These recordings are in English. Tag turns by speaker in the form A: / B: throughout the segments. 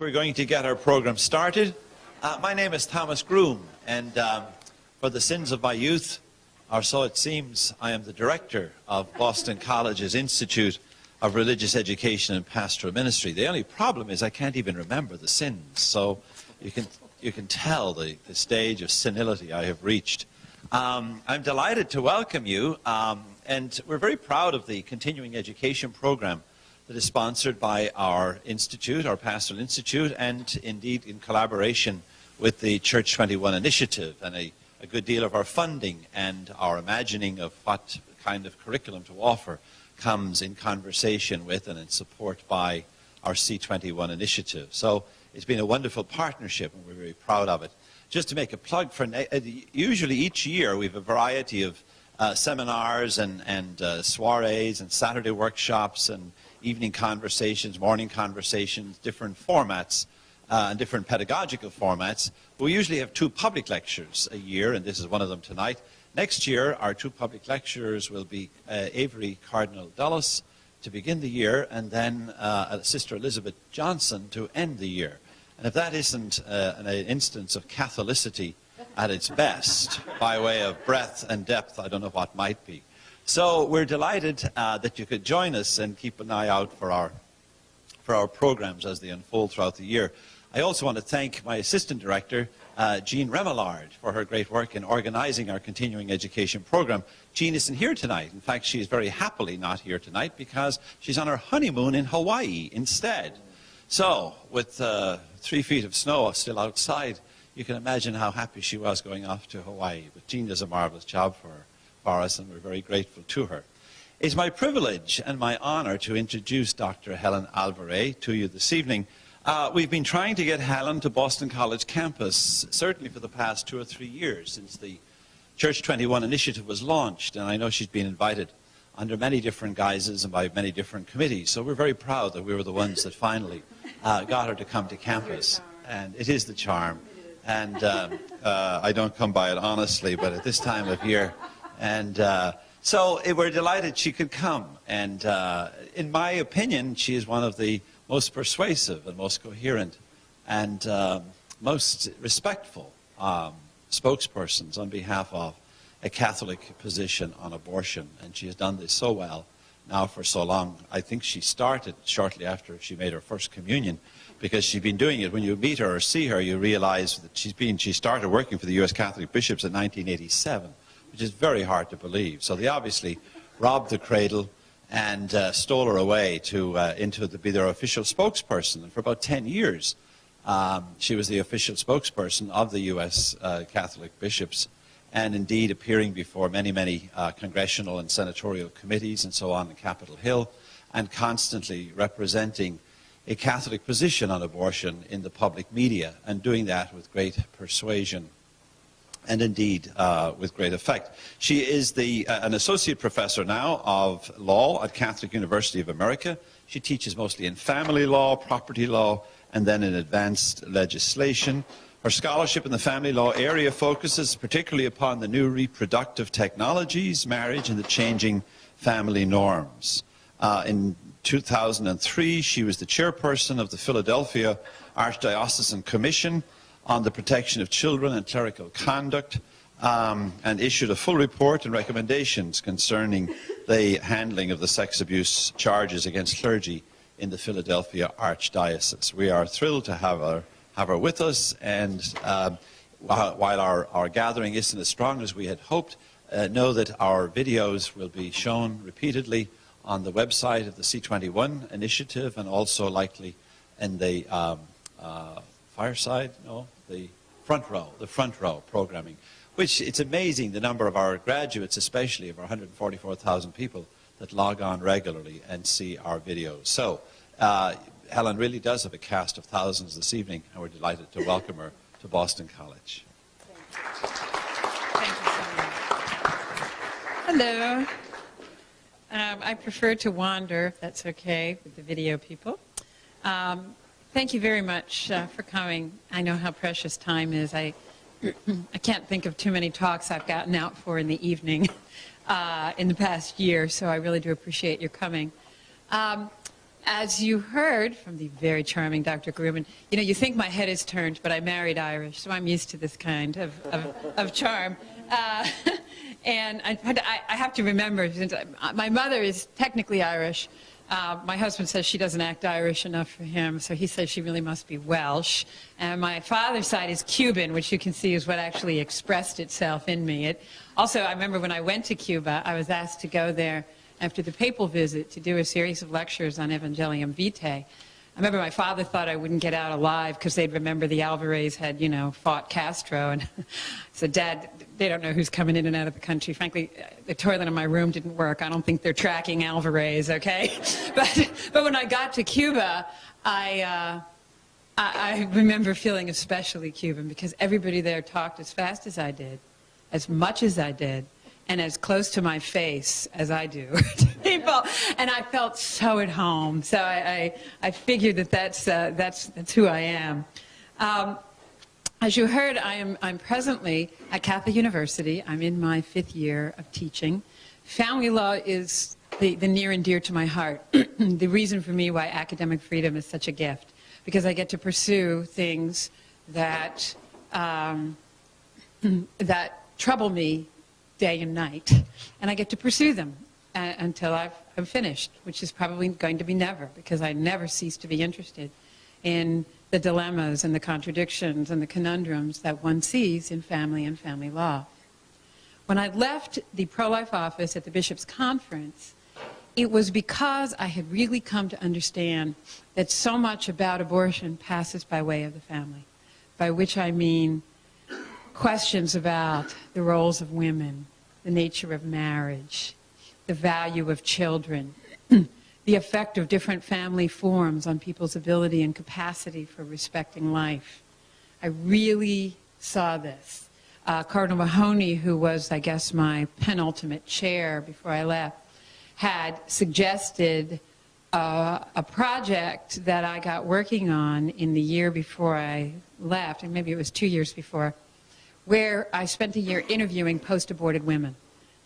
A: we're going to get our program started. My name is Thomas Groom, and for the sins of my youth, or so it seems, I am the director of Boston College's Institute of Religious Education and Pastoral Ministry. The only problem is I can't even remember the sins, so you can tell the stage of senility I have reached. I'm delighted to welcome you, and we're very proud of the continuing education program that is sponsored by our institute, our Pastoral Institute, and indeed in collaboration with the Church 21 initiative. And a good deal of our funding and our imagining of what kind of curriculum to offer comes in conversation with and in support by our C21 initiative. So it's been a wonderful partnership, and we're very proud of it. Just to make a plug for, usually each year we have a variety of seminars and soirees and Saturday workshops and evening conversations, morning conversations, different formats and different pedagogical formats. We usually have 2 public lectures a year, and this is one of them tonight. Next year, our 2 public lecturers will be Avery Cardinal Dulles to begin the year, and then Sister Elizabeth Johnson to end the year. And if that isn't an instance of Catholicity at its best, by way of breadth and depth, I don't know what might be. So we're delighted that you could join us and keep an eye out for our programs as they unfold throughout the year. I also want to thank my assistant director, Jean Remillard, for her great work in organizing our continuing education program. Jean isn't here tonight. In fact, she is very happily not here tonight because she's on her honeymoon in Hawaii instead. So with 3 feet of snow still outside, you can imagine how happy she was going off to Hawaii. But Jean does a marvelous job for us, and we're very grateful to her. It's my privilege and my honor to introduce Dr. Helen Alvarez to you this evening. We've been trying to get Helen to Boston College campus, certainly for the past 2 or 3 years since the Church 21 initiative was launched, and I know she's been invited under many different guises and by many different committees. So we're very proud that we were the ones that finally got her to come to campus. And it is the charm. And I don't come by it honestly, but at this time of year. And so we're delighted she could come. And in my opinion, she is one of the most persuasive and most coherent and most respectful spokespersons on behalf of a Catholic position on abortion. And she has done this so well now for so long. I think she started shortly after she made her first communion, because she's been doing it. When you meet her or see her, you realize that she started working for the U.S. Catholic bishops in 1987, which is very hard to believe. So they obviously robbed the cradle and stole her away to be their official spokesperson. And for about 10 years, she was the official spokesperson of the U.S. Catholic bishops, and indeed appearing before many, many congressional and senatorial committees and so on in Capitol Hill, and constantly representing a Catholic position on abortion in the public media, and doing that with great persuasion and indeed with great effect. She is an associate professor now of law at Catholic University of America. She teaches mostly in family law, property law, and then in advanced legislation. Her scholarship in the family law area focuses particularly upon the new reproductive technologies, marriage, and the changing family norms. In 2003, she was the chairperson of the Philadelphia Archdiocesan Commission on the Protection of Children and Clerical Conduct, and issued a full report and recommendations concerning the handling of the sex abuse charges against clergy in the Philadelphia Archdiocese. We are thrilled to have her with us, and while our gathering isn't as strong as we had hoped, know that our videos will be shown repeatedly on the website of the C21 initiative, and also likely in the the front row programming, which it's amazing the number of our graduates, especially of our 144,000 people that log on regularly and see our videos. So Helen really does have a cast of thousands this evening, and we're delighted to welcome her to Boston College.
B: Thank you so much. Hello. I prefer to wander, if that's okay with the video people. Thank you very much for coming. I know how precious time is. I can't think of too many talks I've gotten out for in the evening in the past year, so I really do appreciate your coming. As you heard from the very charming Dr. Grumman, you know, you think my head is turned, but I married Irish, so I'm used to this kind of charm. And I have to remember, since my mother is technically Irish, my husband says she doesn't act Irish enough for him, so he says she really must be Welsh. And my father's side is Cuban, which you can see is what actually expressed itself in me. Also, I remember when I went to Cuba, I was asked to go there after the papal visit to do a series of lectures on Evangelium Vitae. I remember my father thought I wouldn't get out alive because they'd remember the Alvarez had, you know, fought Castro. And so, Dad, they don't know who's coming in and out of the country. Frankly, the toilet in my room didn't work. I don't think they're tracking Alvarez, okay? But when I got to Cuba, I remember feeling especially Cuban because everybody there talked as fast as I did, as much as I did, and as close to my face as I do to people, and I felt so at home. So I figured that that's who I am. As you heard, I'm presently at Catholic University. I'm in my 5th year of teaching. Family law is the near and dear to my heart. The reason for me why academic freedom is such a gift, because I get to pursue things that that trouble me day and night, and I get to pursue them until I'm finished, which is probably going to be never, because I never cease to be interested in the dilemmas and the contradictions and the conundrums that one sees in family and family law. When I left the pro-life office at the Bishops' Conference, it was because I had really come to understand that so much about abortion passes by way of the family, by which I mean questions about the roles of women, the nature of marriage, the value of children, the effect of different family forms on people's ability and capacity for respecting life. I really saw this. Cardinal Mahoney, who was, I guess, my penultimate chair before I left, had suggested a project that I got working on in the year before I left, and maybe it was 2 years before, where I spent a year interviewing post-aborted women.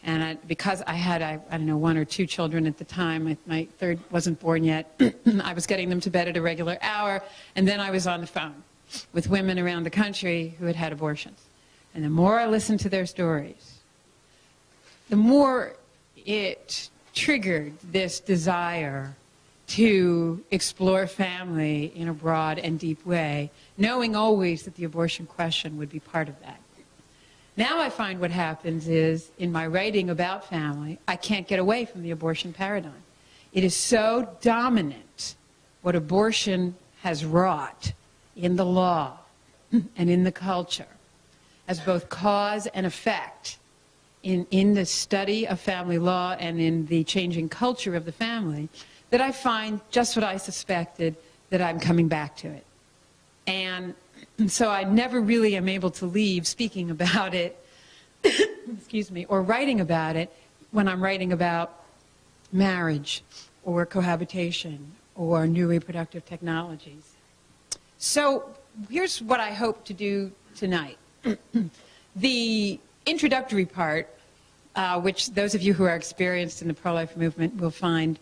B: And because I had, I don't know, 1 or 2 children at the time, my 3rd wasn't born yet, I was getting them to bed at a regular hour, and then I was on the phone with women around the country who had had abortions. And the more I listened to their stories, the more it triggered this desire to explore family in a broad and deep way, knowing always that the abortion question would be part of that. Now I find what happens is, in my writing about family, I can't get away from the abortion paradigm. It is so dominant what abortion has wrought in the law and in the culture as both cause and effect in the study of family law and in the changing culture of the family, that I find just what I suspected, that I'm coming back to it. And so I never really am able to leave speaking about it, excuse me, or writing about it when I'm writing about marriage or cohabitation or new reproductive technologies. So here's what I hope to do tonight. The introductory part, which those of you who are experienced in the pro-life movement will find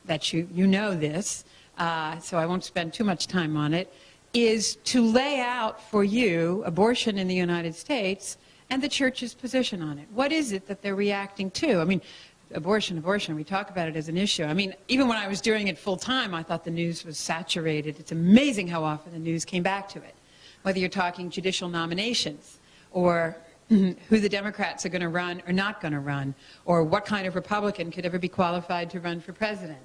B: that you know this, so I won't spend too much time on it, is to lay out for you abortion in the United States and the Church's position on it. What is it that they're reacting to? I mean, abortion, we talk about it as an issue. I mean, even when I was doing it full time, I thought the news was saturated. It's amazing how often the news came back to it. Whether you're talking judicial nominations, or who the Democrats are going to run or not going to run, or what kind of Republican could ever be qualified to run for president,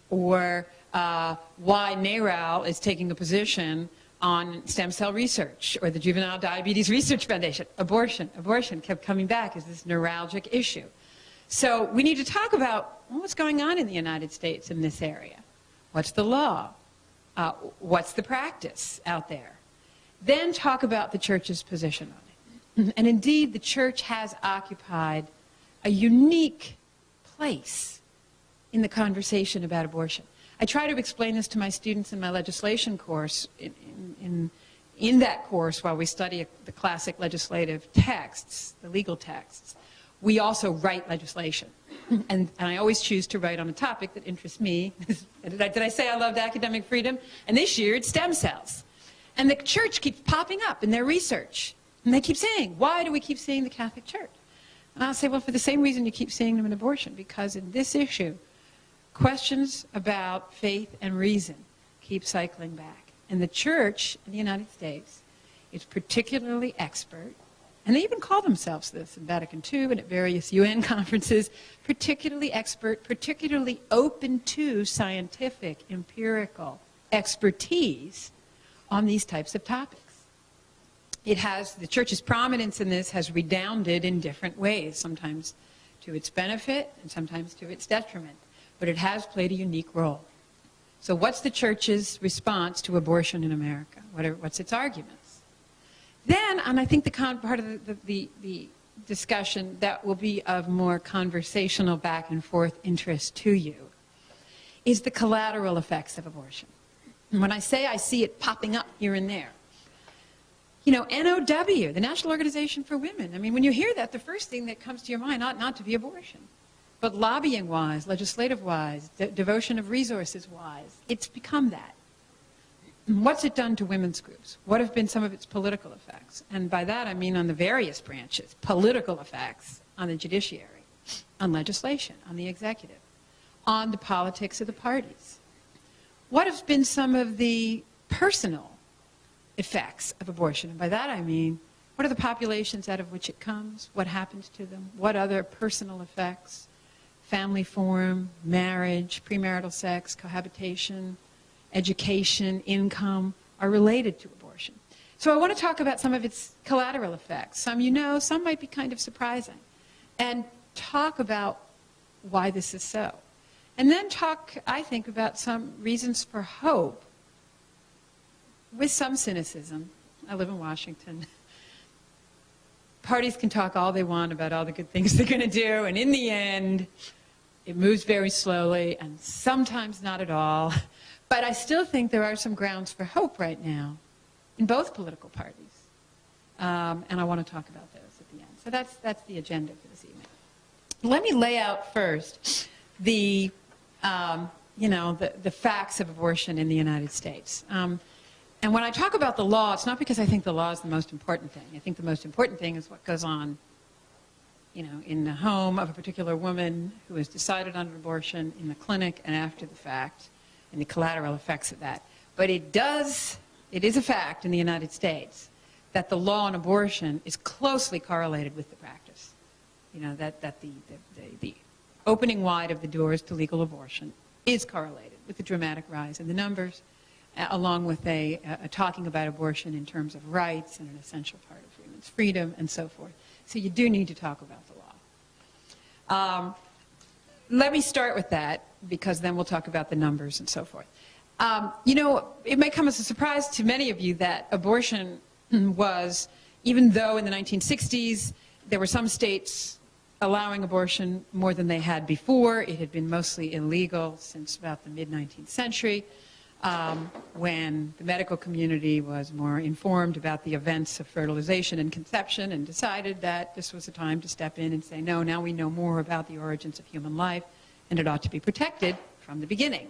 B: or why NARAL is taking a position on stem cell research, or the Juvenile Diabetes Research Foundation. Abortion kept coming back as this neuralgic issue. So we need to talk about what's going on in the United States in this area. What's the law? What's the practice out there? Then talk about the Church's position on it. And indeed, the Church has occupied a unique place in the conversation about abortion. I try to explain this to my students in my legislation course. In that course, while we study the classic legislative texts, the legal texts, we also write legislation. and I always choose to write on a topic that interests me. Did I say I loved academic freedom? And this year it's stem cells. And the church keeps popping up in their research. And they keep saying, why do we keep seeing the Catholic Church? And I'll say, well, for the same reason you keep seeing them in abortion, because in this issue, questions about faith and reason keep cycling back. And the church in the United States is particularly expert, and they even call themselves this in Vatican II and at various UN conferences, particularly expert, particularly open to scientific, empirical expertise on these types of topics. The church's prominence in this has redounded in different ways, sometimes to its benefit and sometimes to its detriment, but it has played a unique role. So what's the church's response to abortion in America? What's its arguments? Then, and I think the part of the discussion that will be of more conversational back and forth interest to you is the collateral effects of abortion. And when I say I see it popping up here and there, you know, NOW, the National Organization for Women, I mean, when you hear that, the first thing that comes to your mind ought not to be abortion. But lobbying-wise, legislative-wise, devotion of resources-wise, it's become that. What's it done to women's groups? What have been some of its political effects? And by that I mean on the various branches, political effects on the judiciary, on legislation, on the executive, on the politics of the parties. What have been some of the personal effects of abortion? And by that I mean, what are the populations out of which it comes? What happens to them? What other personal effects? Family form, marriage, premarital sex, cohabitation, education, income are related to abortion. So I want to talk about some of its collateral effects. Some you know, some might be kind of surprising. And talk about why this is so. And then talk, I think, about some reasons for hope with some cynicism. I live in Washington. Parties can talk all they want about all the good things they're going to do, and in the end, it moves very slowly, and sometimes not at all. But I still think there are some grounds for hope right now in both political parties. And I want to talk about those at the end. So that's the agenda for this evening. Let me lay out first the facts of abortion in the United States. And when I talk about the law, it's not because I think the law is the most important thing. I think the most important thing is what goes on, you know, in the home of a particular woman who has decided on an abortion, in the clinic, and after the fact, and the collateral effects of that. But it is a fact in the United States that the law on abortion is closely correlated with the practice. You know, that the opening wide of the doors to legal abortion is correlated with the dramatic rise in the numbers, along with a talking about abortion in terms of rights and an essential part of women's freedom and so forth. So you do need to talk about the law. Let me start with that, because then we'll talk about the numbers and so forth. You know, it may come as a surprise to many of you that abortion was, even though in the 1960s there were some states allowing abortion more than they had before, it had been mostly illegal since about the mid-19th century, when the medical community was more informed about the events of fertilization and conception and decided that this was a time to step in and say, no, now we know more about the origins of human life, and it ought to be protected from the beginning.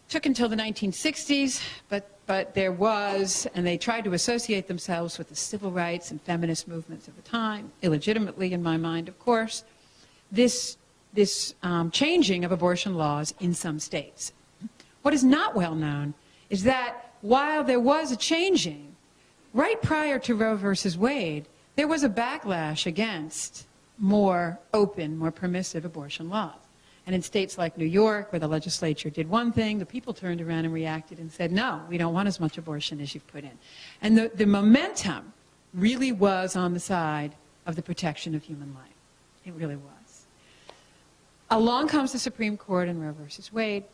B: Took until the 1960s, but there was, and they tried to associate themselves with the civil rights and feminist movements of the time, illegitimately in my mind, of course, this changing of abortion laws in some states. What is not well known is that while there was a changing, right prior to Roe versus Wade, there was a backlash against more open, more permissive abortion laws. And in states like New York, where the legislature did one thing, the people turned around and reacted and said, no, we don't want as much abortion as you've put in. And the momentum really was on the side of the protection of human life. It really was. Along comes the Supreme Court in Roe versus Wade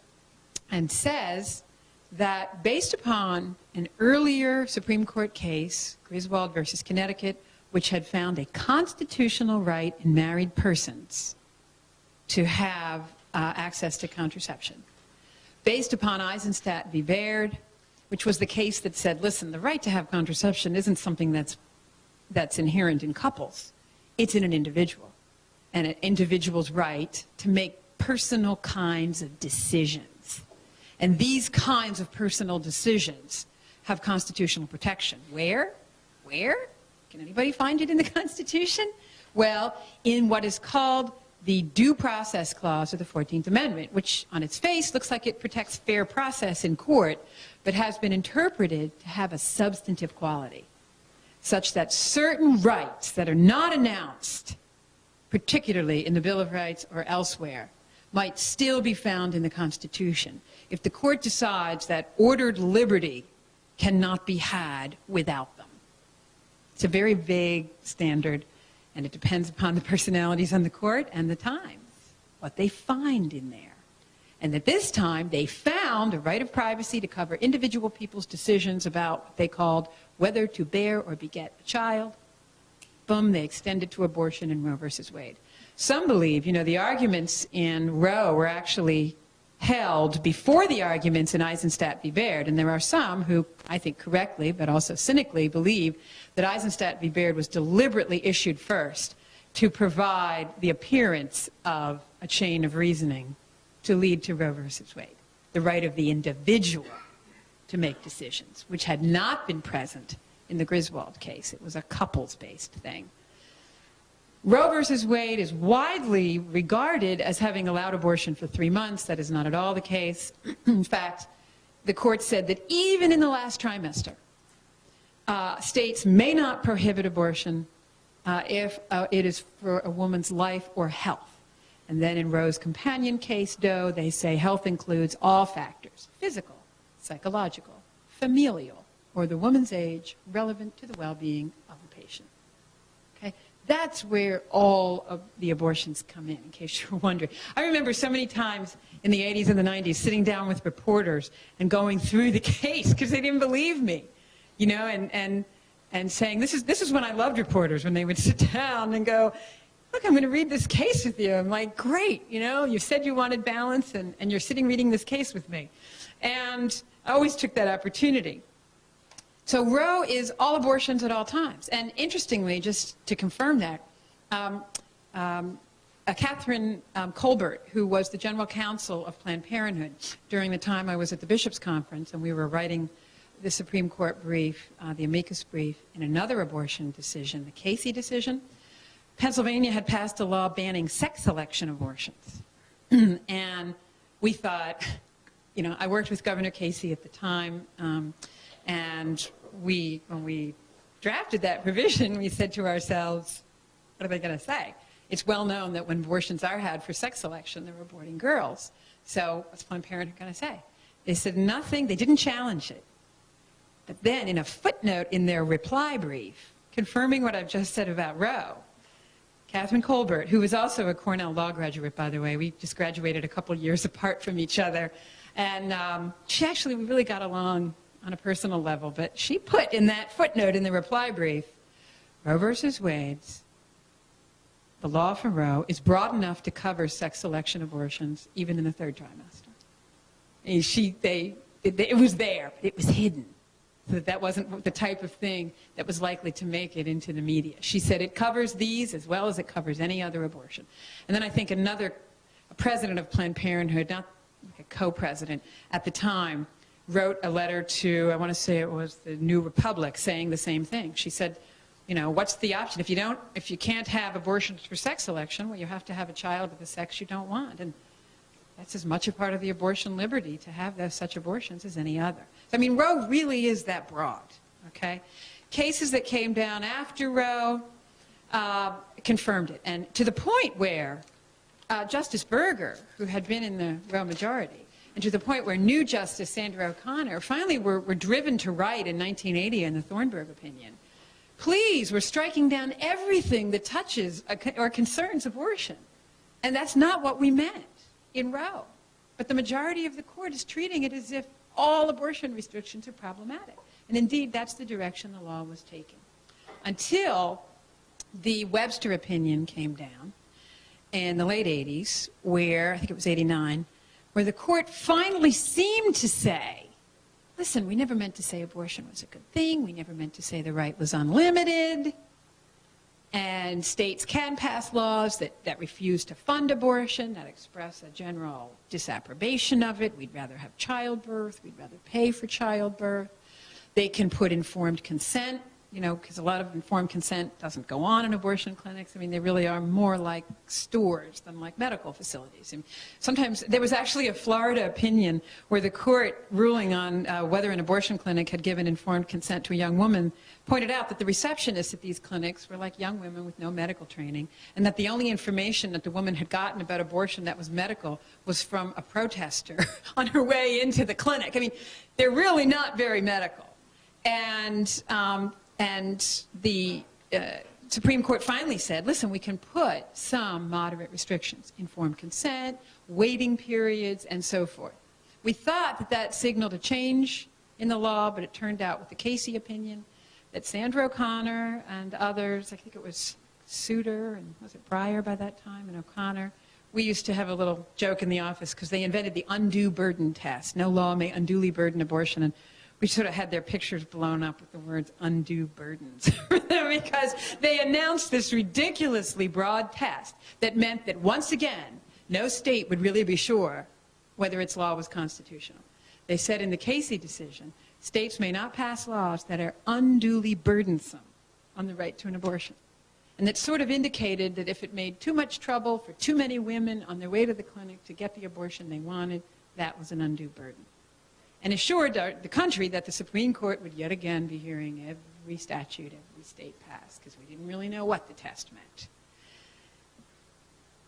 B: and says that based upon an earlier Supreme Court case, Griswold versus Connecticut, which had found a constitutional right in married persons to have access to contraception, based upon Eisenstadt v. Baird, which was the case that said, listen, the right to have contraception isn't something that's inherent in couples. It's in an individual. and an individual's right to make personal kinds of decisions. And these kinds of personal decisions have constitutional protection. Where? Where? Can anybody find it in the Constitution? Well, in what is called the Due Process Clause of the 14th Amendment, which on its face looks like it protects fair process in court, but has been interpreted to have a substantive quality, such that certain rights that are not announced, particularly in the Bill of Rights or elsewhere, might still be found in the Constitution if the court decides that ordered liberty cannot be had without them. It's a very vague standard, and it depends upon the personalities on the court and the times, what they find in there. And at this time, they found a right of privacy to cover individual people's decisions about what they called whether to bear or beget a child. Boom, they extended to abortion in Roe versus Wade. Some believe, the arguments in Roe were actually held before the arguments in Eisenstadt v. Baird, and there are some who, I think correctly, but also cynically, believe that Eisenstadt v. Baird was deliberately issued first to provide the appearance of a chain of reasoning to lead to Roe versus Wade, the right of the individual to make decisions, which had not been present in the Griswold case. It was a couples-based thing. Roe versus Wade is widely regarded as having allowed abortion for 3 months. That is not at all the case. In fact, the court said that even in the last trimester, states may not prohibit abortion if it is for a woman's life or health. And then in Roe's companion case, Doe, they say health includes all factors: physical, psychological, familial, or the woman's age relevant to the well-being of the patient. Okay? That's where all of the abortions come in case you're wondering. I remember so many times in the 80s and the 90s sitting down with reporters and going through the case because they didn't believe me, and saying, this is when I loved reporters, when they would sit down and go, look, I'm going to read this case with you. I'm like, great, you said you wanted balance, and you're sitting reading this case with me. And I always took that opportunity. So Roe is all abortions at all times. And interestingly, just to confirm that, Catherine Colbert, who was the general counsel of Planned Parenthood during the time I was at the Bishops' Conference, and we were writing the Supreme Court brief, the amicus brief, in another abortion decision, the Casey decision, Pennsylvania had passed a law banning sex selection abortions. And we thought, I worked with Governor Casey at the time, and when we drafted that provision, we said to ourselves, what are they going to say? It's well known that when abortions are had for sex selection, they're aborting girls. So what's Planned Parenthood going to say? They said nothing. They didn't challenge it. But then in a footnote in their reply brief, confirming what I've just said about Roe, Catherine Colbert, who was also a Cornell law graduate, by the way, we just graduated a couple years apart from each other, and we really got along on a personal level, but she put in that footnote in the reply brief, Roe versus Wade's, the law for Roe is broad enough to cover sex selection abortions even in the third trimester. And it was there, but it was hidden. So that wasn't the type of thing that was likely to make it into the media. She said it covers these as well as it covers any other abortion. And then I think a president of Planned Parenthood, not like a co-president at the time, wrote a letter to, I want to say it was the New Republic, saying the same thing. She said, what's the option? If you can't have abortions for sex selection, well, you have to have a child with a sex you don't want. And that's as much a part of the abortion liberty to have such abortions as any other. So, Roe really is that broad, okay? Cases that came down after Roe confirmed it. And to the point where Justice Berger, who had been in the Roe majority, and to the point where new Justice Sandra O'Connor finally were driven to write in 1980 in the Thornburg opinion, please, we're striking down everything that touches or concerns abortion. And that's not what we meant in Roe. But the majority of the court is treating it as if all abortion restrictions are problematic. And indeed, that's the direction the law was taking. Until the Webster opinion came down in the late 80s, where, I think it was 89, where the court finally seemed to say, listen, we never meant to say abortion was a good thing. We never meant to say the right was unlimited. And states can pass laws that refuse to fund abortion, that express a general disapprobation of it. We'd rather have childbirth. We'd rather pay for childbirth. They can put informed consent, you know, because a lot of informed consent doesn't go on in abortion clinics. I mean, they really are more like stores than like medical facilities. And sometimes there was actually a Florida opinion where the court ruling on whether an abortion clinic had given informed consent to a young woman pointed out that the receptionists at these clinics were like young women with no medical training, and that the only information that the woman had gotten about abortion that was medical was from a protester on her way into the clinic. I mean, they're really not very medical. And the Supreme Court finally said, listen, we can put some moderate restrictions, informed consent, waiting periods, and so forth. We thought that that signaled a change in the law, but it turned out with the Casey opinion that Sandra O'Connor and others, I think it was Souter and was it Breyer by that time, and O'Connor, we used to have a little joke in the office because they invented the undue burden test. No law may unduly burden abortion. And we sort of had their pictures blown up with the words undue burdens because they announced this ridiculously broad test that meant that once again, no state would really be sure whether its law was constitutional. They said in the Casey decision, states may not pass laws that are unduly burdensome on the right to an abortion. And that sort of indicated that if it made too much trouble for too many women on their way to the clinic to get the abortion they wanted, that was an undue burden. And assured the country that the Supreme Court would yet again be hearing every statute every state passed, because we didn't really know what the test meant.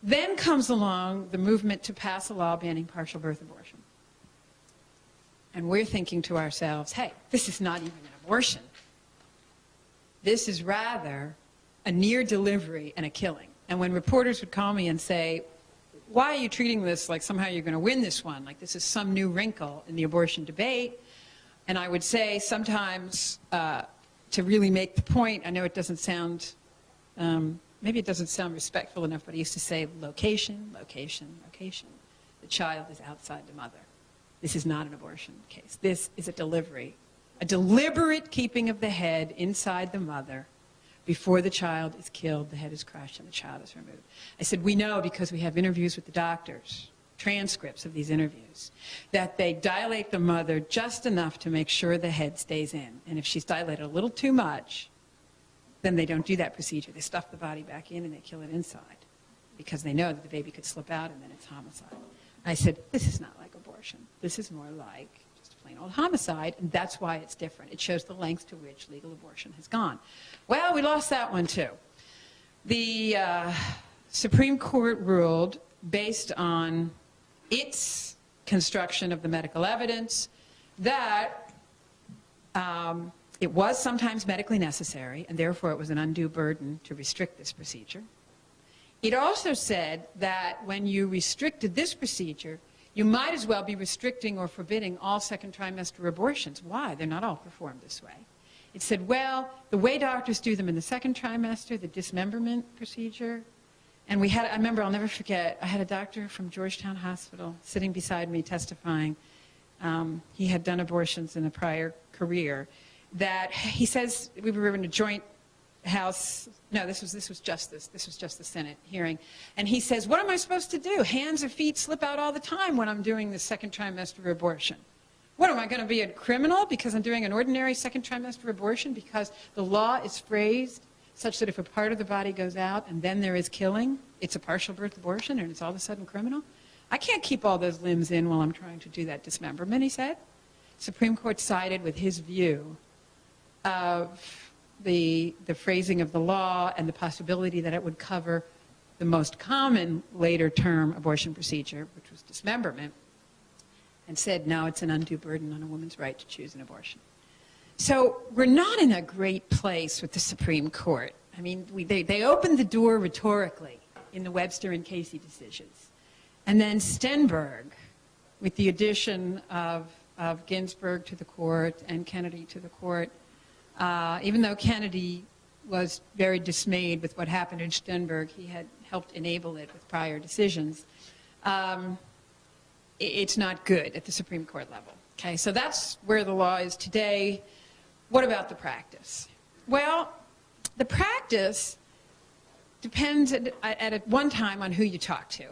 B: Then comes along the movement to pass a law banning partial birth abortion. And we're thinking to ourselves, hey, this is not even an abortion. This is rather a near delivery and a killing. And when reporters would call me and say, why are you treating this like somehow you're going to win this one, like this is some new wrinkle in the abortion debate? And I would say sometimes, to really make the point, I know it doesn't sound, maybe it doesn't sound respectful enough, but I used to say location, location, location. The child is outside the mother. This is not an abortion case. This is a delivery, a deliberate keeping of the head inside the mother. Before the child is killed, the head is crushed and the child is removed. I said, we know because we have interviews with the doctors, transcripts of these interviews, that they dilate the mother just enough to make sure the head stays in. And if she's dilated a little too much, then they don't do that procedure. They stuff the body back in and they kill it inside because they know that the baby could slip out and then it's homicide. I said, this is not like abortion. This is more like plain old homicide, and that's why it's different. It shows the lengths to which legal abortion has gone. Well, we lost that one too. The Supreme Court ruled, based on its construction of the medical evidence, that it was sometimes medically necessary, and therefore it was an undue burden to restrict this procedure. It also said that when you restricted this procedure, you might as well be restricting or forbidding all second trimester abortions. Why? They're not all performed this way. It said, well, the way doctors do them in the second trimester, the dismemberment procedure, and we had, I remember, I'll never forget, I had a doctor from Georgetown Hospital sitting beside me testifying. He had done abortions in a prior career. That he says, we were in a joint House, no, this was just the Senate hearing, and he says, what am I supposed to do? Hands or feet slip out all the time when I'm doing the second trimester abortion. What, am I going to be a criminal because I'm doing an ordinary second trimester abortion because the law is phrased such that if a part of the body goes out and then there is killing, it's a partial birth abortion and it's all of a sudden criminal? I can't keep all those limbs in while I'm trying to do that dismemberment, he said. Supreme Court sided with his view of the phrasing of the law and the possibility that it would cover the most common later term abortion procedure, which was dismemberment, and said, no, it's an undue burden on a woman's right to choose an abortion. So we're not in a great place with the Supreme Court. I mean, they opened the door rhetorically in the Webster and Casey decisions. And then Stenberg, with the addition of Ginsburg to the court and Kennedy to the court, even though Kennedy was very dismayed with what happened in Stenberg, he had helped enable it with prior decisions. It's not good at the Supreme Court level. Okay, so that's where the law is today. What about the practice? Well, the practice depends at one time on who you talk to.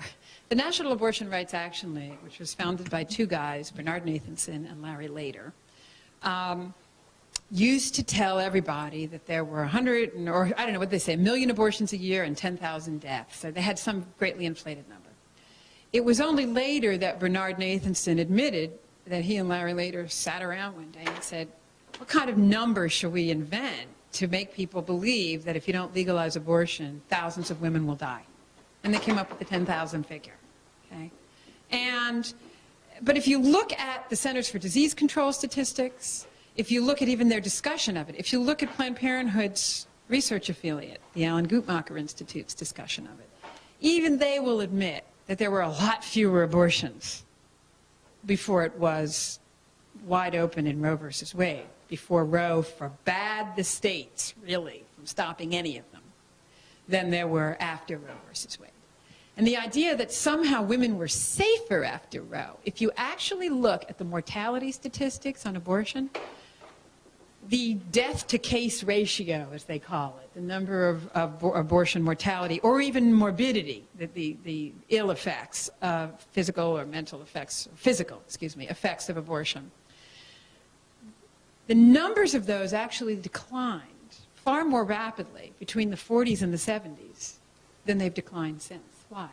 B: The National Abortion Rights Action League, which was founded by two guys, Bernard Nathanson and Larry Lader, used to tell everybody that there were 100, or I don't know what they say, 1 million abortions a year and 10,000 deaths. So they had some greatly inflated number. It was only later that Bernard Nathanson admitted that he and Larry Lader sat around one day and said, what kind of number should we invent to make people believe that if you don't legalize abortion, thousands of women will die? And they came up with the 10,000 figure. Okay? But if you look at the Centers for Disease Control statistics, if you look at even their discussion of it, if you look at Planned Parenthood's research affiliate, the Alan Guttmacher Institute's discussion of it, even they will admit that there were a lot fewer abortions before it was wide open in Roe versus Wade, before Roe forbade the states, really, from stopping any of them, than there were after Roe versus Wade. And the idea that somehow women were safer after Roe, if you actually look at the mortality statistics on abortion, the death-to-case ratio, as they call it, the number of abortion mortality, or even morbidity, the ill effects of physical or mental effects, effects of abortion. The numbers of those actually declined far more rapidly between the 40s and the 70s than they've declined since. Why?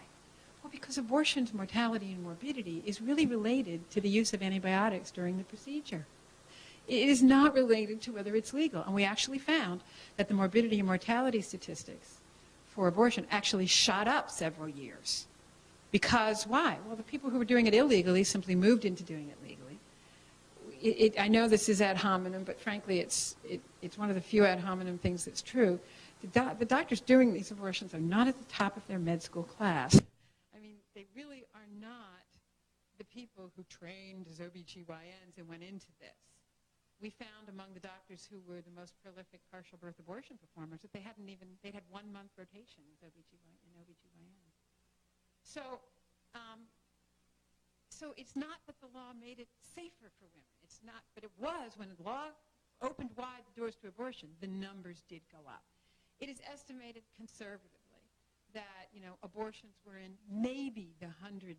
B: Well, because abortion's mortality and morbidity is really related to the use of antibiotics during the procedure. It is not related to whether it's legal. And we actually found that the morbidity and mortality statistics for abortion actually shot up several years. Because why? Well, the people who were doing it illegally simply moved into doing it legally. I know this is ad hominem, but frankly, it's one of the few ad hominem things that's true. The doctors doing these abortions are not at the top of their med school class. I mean, they really are not the people who trained as OBGYNs and went into this. We found among the doctors who were the most prolific partial birth abortion performers that they'd had 1-month rotation with OBGYN. So it's not that the law made it safer for women. It's not, but it was when the law opened wide the doors to abortion, the numbers did go up. It is estimated conservatively that, abortions were in maybe the 100,000s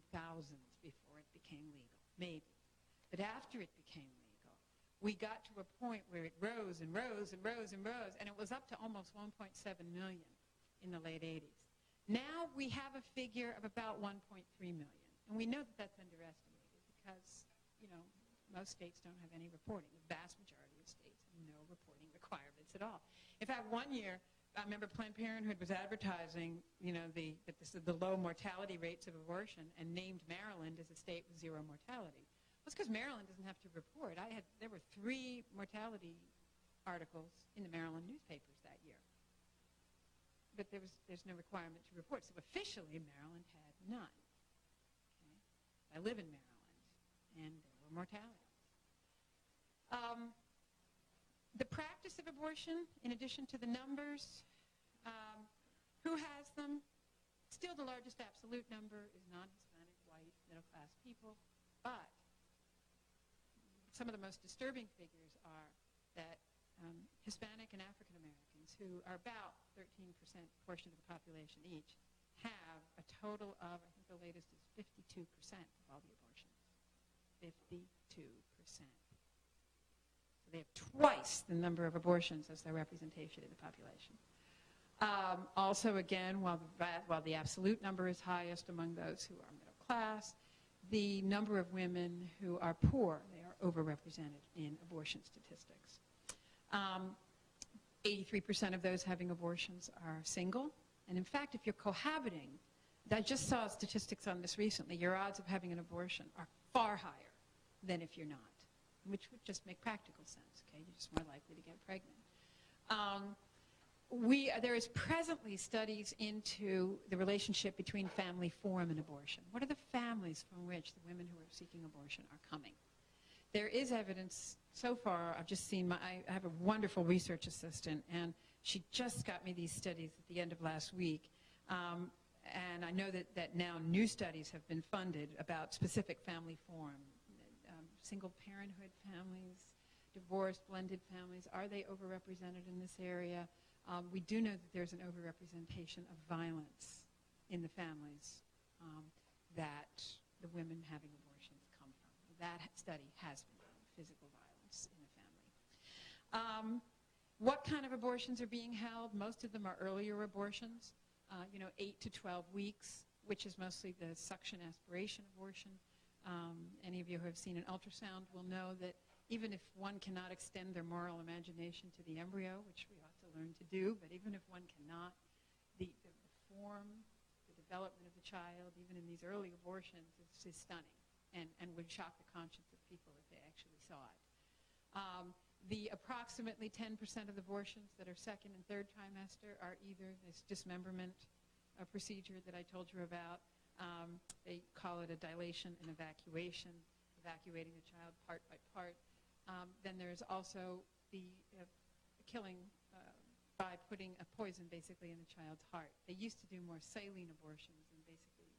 B: before it became legal, maybe. But after it became legal, we got to a point where it rose and rose and rose and rose, and it was up to almost 1.7 million in the late 80s. Now we have a figure of about 1.3 million, and we know that that's underestimated because, most states don't have any reporting. The vast majority of states have no reporting requirements at all. In fact, one year, I remember Planned Parenthood was advertising, the low mortality rates of abortion, and named Maryland as a state with zero mortality. Well, it's because Maryland doesn't have to report. There were 3 mortality articles in the Maryland newspapers that year. But there's no requirement to report. So officially, Maryland had none. Okay? I live in Maryland, and there were mortalities. The practice of abortion, in addition to the numbers, who has them? Still the largest absolute number is non-Hispanic, white, middle-class people, but some of the most disturbing figures are that Hispanic and African Americans, who are about 13% portion of the population each, have a total of, I think the latest is 52% of all the abortions. 52%. So they have twice the number of abortions as their representation in the population. Also, again, while the absolute number is highest among those who are middle class, the number of women who are poor, they are overrepresented in abortion statistics. 83% of those having abortions are single. And in fact, if you're cohabiting, I just saw statistics on this recently, your odds of having an abortion are far higher than if you're not, which would just make practical sense, okay? You're just more likely to get pregnant. There is presently studies into the relationship between family form and abortion. What are the families from which the women who are seeking abortion are coming? There is evidence so far. I've just seen, I have a wonderful research assistant, and she just got me these studies at the end of last week. And I know that now new studies have been funded about specific family form, single parenthood families, divorced, blended families. Are they overrepresented in this area? We do know that there's an overrepresentation of violence in the families that the women having abortions come from. That study has been done, physical violence in the family. What kind of abortions are being held? Most of them are earlier abortions, 8 to 12 weeks, which is mostly the suction aspiration abortion. Any of you who have seen an ultrasound will know that even if one cannot extend their moral imagination to the embryo, which we ought to learn to do, but even if one cannot, the form, the development of the child, even in these early abortions, is stunning and would shock the conscience of people if they actually saw it. The approximately 10% of abortions that are second and third trimester are either this dismemberment procedure that I told you about. They call it a dilation and evacuation, evacuating the child part by part. Then there's also the killing by putting a poison basically in the child's heart. They used to do more saline abortions and basically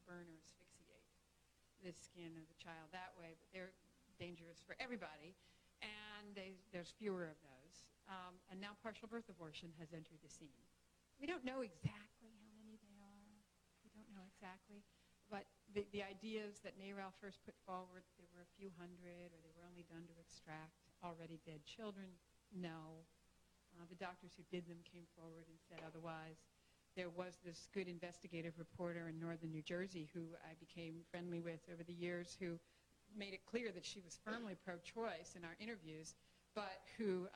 B: burn or asphyxiate the skin of the child that way, but they're dangerous for everybody, and there's fewer of those. And now partial birth abortion has entered the scene. We don't know exactly how many they are. We don't know exactly. But the ideas that NARAL first put forward, there were a few hundred, or they were only done to extract already dead children, no. The doctors who did them came forward and said otherwise. There was this good investigative reporter in northern New Jersey who I became friendly with over the years, who made it clear that she was firmly pro-choice in our interviews, but who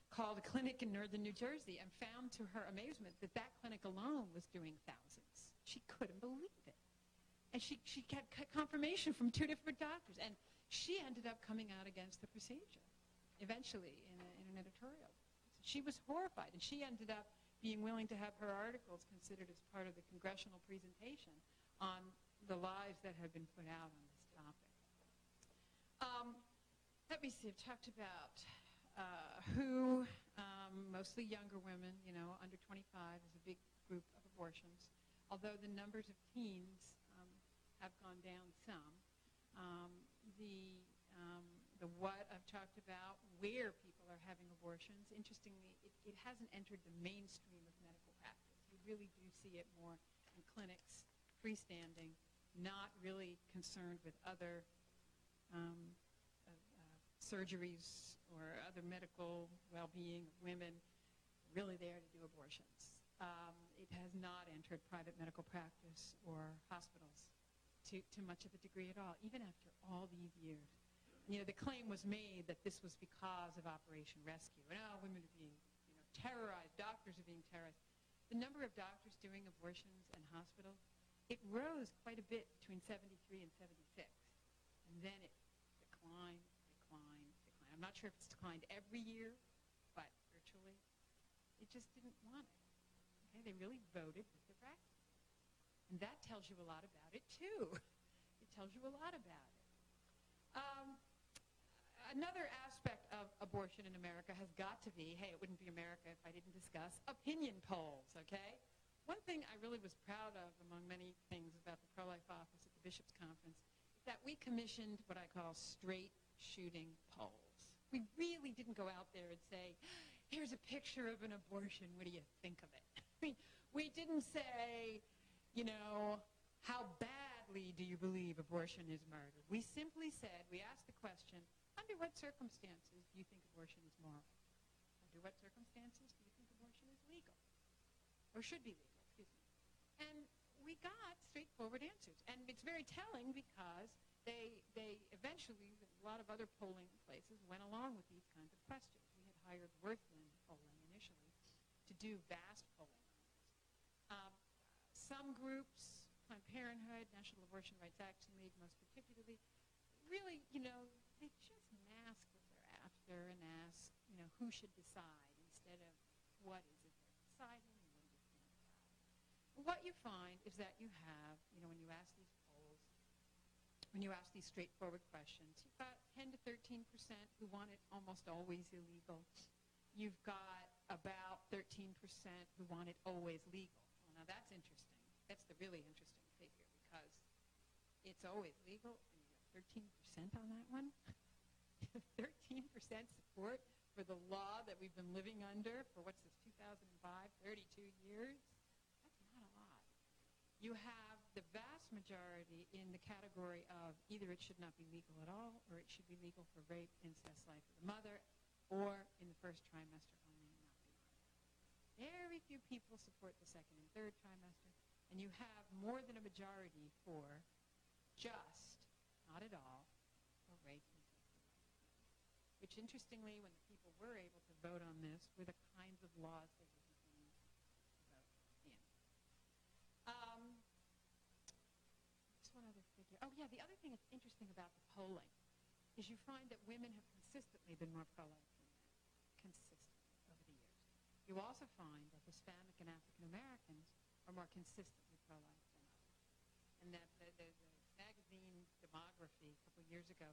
B: called a clinic in northern New Jersey and found to her amazement that that clinic alone was doing thousands. She couldn't believe it. And she got confirmation from 2 different doctors, and she ended up coming out against the procedure eventually in an editorial. She was horrified, and she ended up being willing to have her articles considered as part of the congressional presentation on the lies that had been put out on this topic. Let me see, I've talked about mostly younger women, under 25 is a big group of abortions, although the numbers of teens have gone down some. The what I've talked about, where people are having abortions, interestingly, it hasn't entered the mainstream of medical practice. You really do see it more in clinics, freestanding, not really concerned with other surgeries or other medical well-being of women, really there to do abortions. It has not entered private medical practice or hospitals to much of a degree at all, even after all these years. The claim was made that this was because of Operation Rescue. Women are being terrorized, doctors are being terrorized. The number of doctors doing abortions in hospitals, it rose quite a bit between 73 and 76. And then it declined. I'm not sure if it's declined every year, but virtually. It just didn't want it. Okay? They really voted with their practice. And that tells you a lot about it, too. It tells you a lot about it. Another aspect of abortion in America has got to be, it wouldn't be America if I didn't discuss opinion polls, okay? One thing I really was proud of, among many things about the pro-life office at the Bishops' Conference, is that we commissioned what I call straight shooting polls. We really didn't go out there and say, here's a picture of an abortion, what do you think of it? I mean, we didn't say, how badly do you believe abortion is murder? We simply said, we asked the question, under what circumstances do you think abortion is moral? Under what circumstances do you think abortion is legal? Or should be legal, excuse me. And we got straightforward answers. And it's very telling because they eventually, a lot of other polling places went along with these kinds of questions. We had hired Worthman Polling initially to do vast polling on this. Some groups, Planned Parenthood, National Abortion Rights Action League most particularly, really, they just mask what they're after and ask, who should decide instead of what is it they're deciding and what do you think about it. And what you find is that you have, when you ask these polls, when you ask these straightforward questions, you've got 10 to 13% who want it almost always illegal. You've got about 13% who want it always legal. Well, now that's interesting. That's the really interesting figure because it's always legal and you have 13% on that one. 13% support for the law that we've been living under for, what's this, 2005, 32 years? That's not a lot. You have the vast majority in the category of either it should not be legal at all, or it should be legal for rape, incest, life of the mother, or in the first trimester only and not beyond. Very few people support the second and third trimester, and you have more than a majority for just, not at all, for rape, incest, and life of the mother. Which, interestingly, when the people were able to vote on this, were the kinds of laws they were beginning to vote in. Just one other figure. Oh, yeah, the other thing that's interesting about the polling is you find that women have consistently been more pro-life than men, consistently over the years. You also find that Hispanic and African Americans are more consistently pro-life than others. And that the magazine Demography a couple of years ago,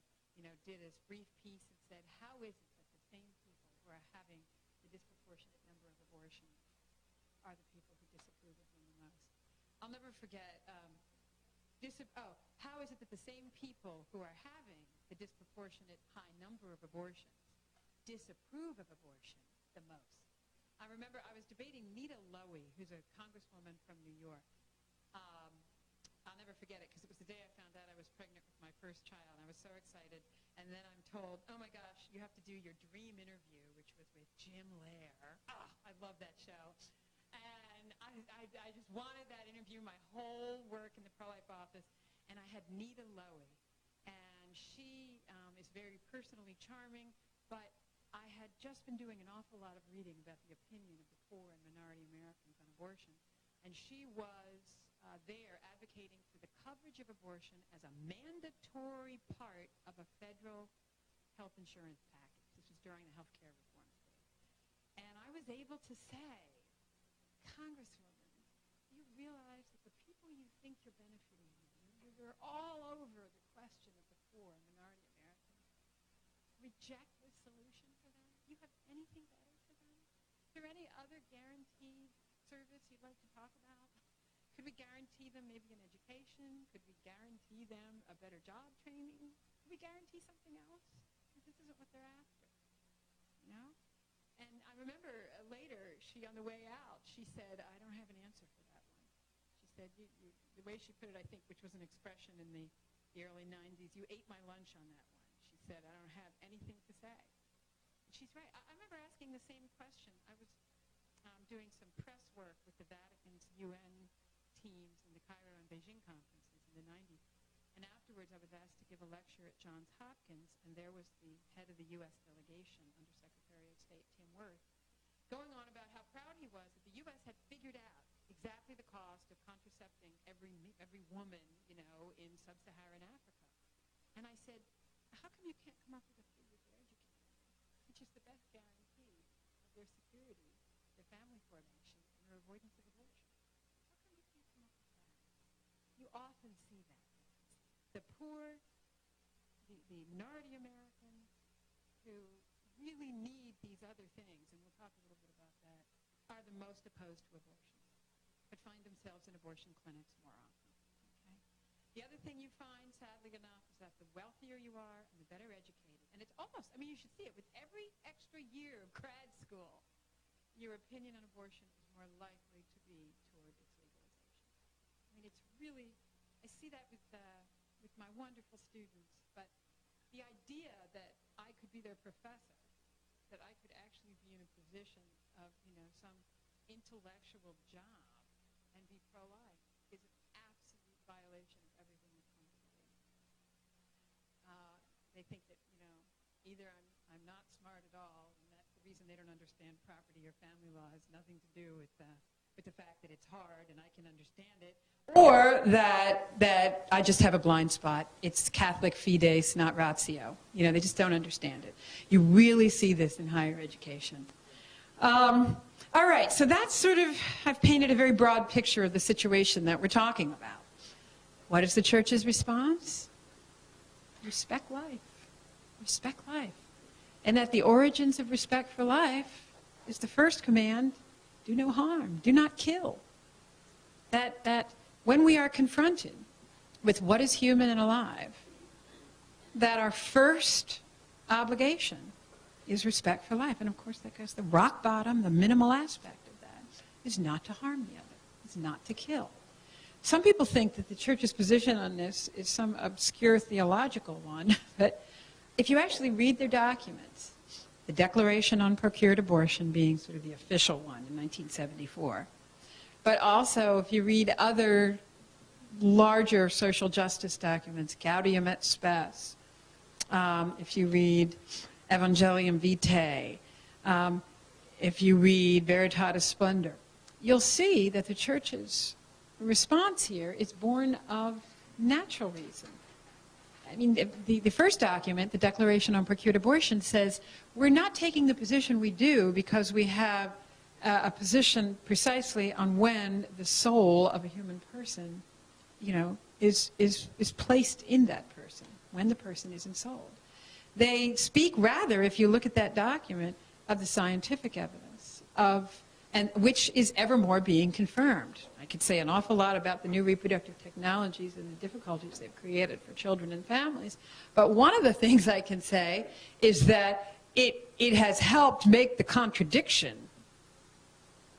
B: did this brief piece and said, how is it that the same people who are having the disproportionate number of abortions are the people who disapprove of them the most? I'll never forget, how is it that the same people who are having the disproportionate high number of abortions disapprove of abortion the most? I remember I was debating Nita Lowey, who's a congresswoman from New York. I'll never forget it because it was the day I found out I was pregnant with my first child. I was so excited. And then I'm told, oh my gosh, you have to do your dream interview, which was with Jim Lehrer. I love that show. And I just wanted that interview my whole work in the pro-life office. And I had Nita Lowey. And she is very personally charming, but I had just been doing an awful lot of reading about the opinion of the poor and minority Americans on abortion. And she was there advocating for the coverage of abortion as a mandatory part of a federal health insurance package. This was during the health care reform stage. And I was able to say, Congresswoman, you realize that the people you think you're benefiting you're all over the question of the poor and minority Americans. Reject this solution for them? You have anything better for them? Is there any other guaranteed service you'd like to talk about? Could we guarantee them maybe an education? Could we guarantee them a better job training? Could we guarantee something else? Because this isn't what they're after, And I remember later, on the way out, she said, I don't have an answer for that one. She said, the way she put it, I think, which was an expression in the early 90s, you ate my lunch on that one. She said, I don't have anything to say. And she's right. I remember asking the same question. I was doing some press work with the Vatican's UN teams in the Cairo and Beijing conferences in the 90s. And afterwards, I was asked to give a lecture at Johns Hopkins, and there was the head of the U.S. delegation, Undersecretary of State Tim Wirth, going on about how proud he was that the U.S. had figured out exactly the cost of contracepting every woman, in sub-Saharan Africa. And I said, how come you can't come up with a figure for educating them, which is the best guarantee of their security, their family formation, and their avoidance of abortion? How come you can't come up with that? You often see that. The poor, the minority Americans who really need these other things, and we'll talk a little bit about that, are the most opposed to abortion, but find themselves in abortion clinics more often. Okay? The other thing you find, sadly enough, is that the wealthier you are and the better educated, and it's almost, you should see it, with every extra year of grad school, your opinion on abortion is more likely to be toward its legalization. It's really, I see that with my wonderful students, but the idea that I could be their professor, that I could actually be in a position of, some intellectual job and be pro-life is an absolute violation of everything the Clintons believe. They think that, either I'm not smart at all, and that's the reason they don't understand property or family law has nothing to do with the fact that it's hard and I can understand it, or that I just have a blind spot. It's Catholic fides, not ratio. They just don't understand it. You really see this in higher education. All right, so that's sort of, I've painted a very broad picture of the situation that we're talking about. What is the church's response? Respect life. Respect life. And that the origins of respect for life is the first command, do no harm, do not kill. That when we are confronted with what is human and alive, that our first obligation is respect for life. And of course, that goes the rock bottom, the minimal aspect of that is not to harm the other, is not to kill. Some people think that the church's position on this is some obscure theological one, but if you actually read their documents, the Declaration on Procured Abortion being sort of the official one in 1974, but also if you read other larger social justice documents, Gaudium et Spes, if you read Evangelium Vitae, if you read Veritatis Splendor, you'll see that the church's response here is born of natural reason. I mean, the first document, the Declaration on Procured Abortion, says we're not taking the position we do because we have a position precisely on when the soul of a human person, is placed in that person, when the person is ensouled. They speak rather, if you look at that document, of the scientific evidence and which is ever more being confirmed. I could say an awful lot about the new reproductive technologies and the difficulties they've created for children and families, but one of the things I can say is that it has helped make the contradiction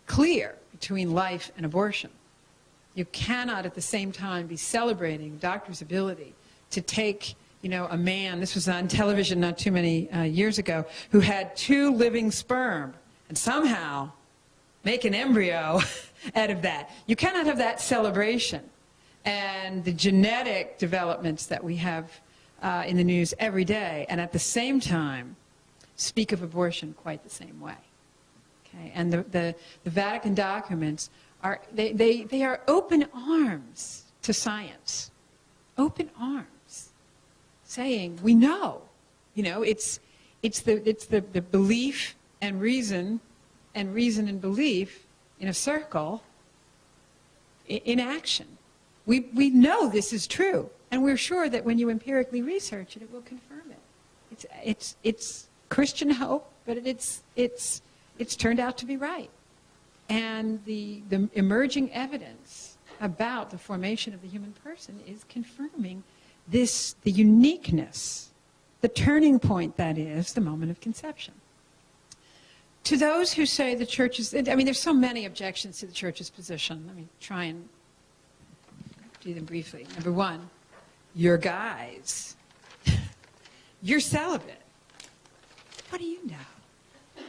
B: clear between life and abortion. You cannot at the same time be celebrating a doctor's ability to take a man, this was on television not too many years ago, who had 2 living sperm and somehow make an embryo out of that. You cannot have that celebration. And the genetic developments that we have in the news every day, and at the same time speak of abortion quite the same way. Okay? And the Vatican documents are, they are open arms to science. Open arms. Saying, we know. It's the belief and reason and belief in a circle in action. We know this is true, and we're sure that when you empirically research it, it will confirm it. It's Christian hope, but it's turned out to be right. And the emerging evidence about the formation of the human person is confirming the uniqueness, the turning point that is the moment of conception. To those who say the church is, there's so many objections to the church's position. Let me try and do them briefly. Number one, you're guys. You're celibate. What do you know?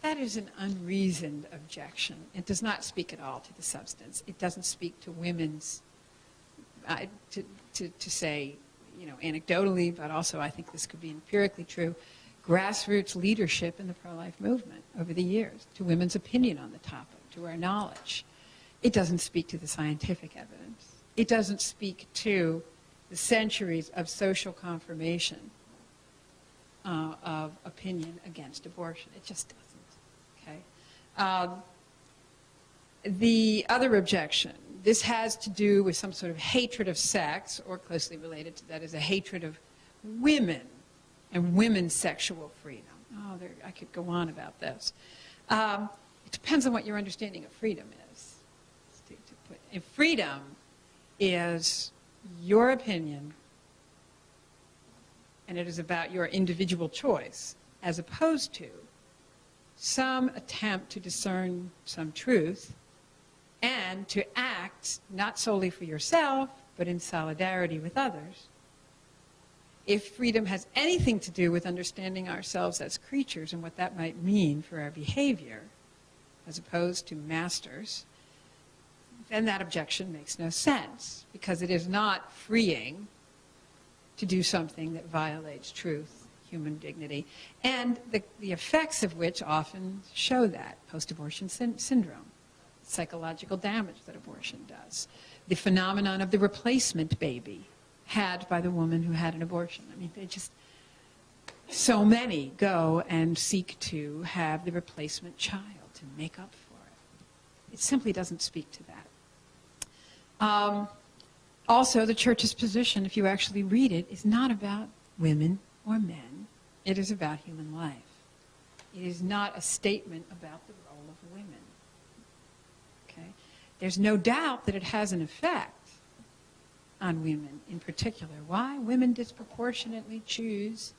B: That is an unreasoned objection. It does not speak at all to the substance. It doesn't speak to women's, to say, anecdotally, but also I think this could be empirically true, grassroots leadership in the pro-life movement over the years, to women's opinion on the topic, to our knowledge. It doesn't speak to the scientific evidence. It doesn't speak to the centuries of social confirmation of opinion against abortion. It just doesn't. Okay. The other objection, this has to do with some sort of hatred of sex, or closely related to that is a hatred of women and women's sexual freedom. I could go on about this. It depends on what your understanding of freedom is. If freedom is your opinion, and it is about your individual choice, as opposed to some attempt to discern some truth and to act not solely for yourself, but in solidarity with others. If freedom has anything to do with understanding ourselves as creatures and what that might mean for our behavior, as opposed to masters, then that objection makes no sense, because it is not freeing to do something that violates truth, human dignity, and the effects of which often show that. Post-abortion syndrome, psychological damage that abortion does, the phenomenon of the replacement baby had by the woman who had an abortion. So many go and seek to have the replacement child to make up for it. It simply doesn't speak to that. Also, the church's position, if you actually read it, is not about women or men. It is about human life. It is not a statement about the role of women. Okay? There's no doubt that it has an effect on women in particular. Why? Women disproportionately choose,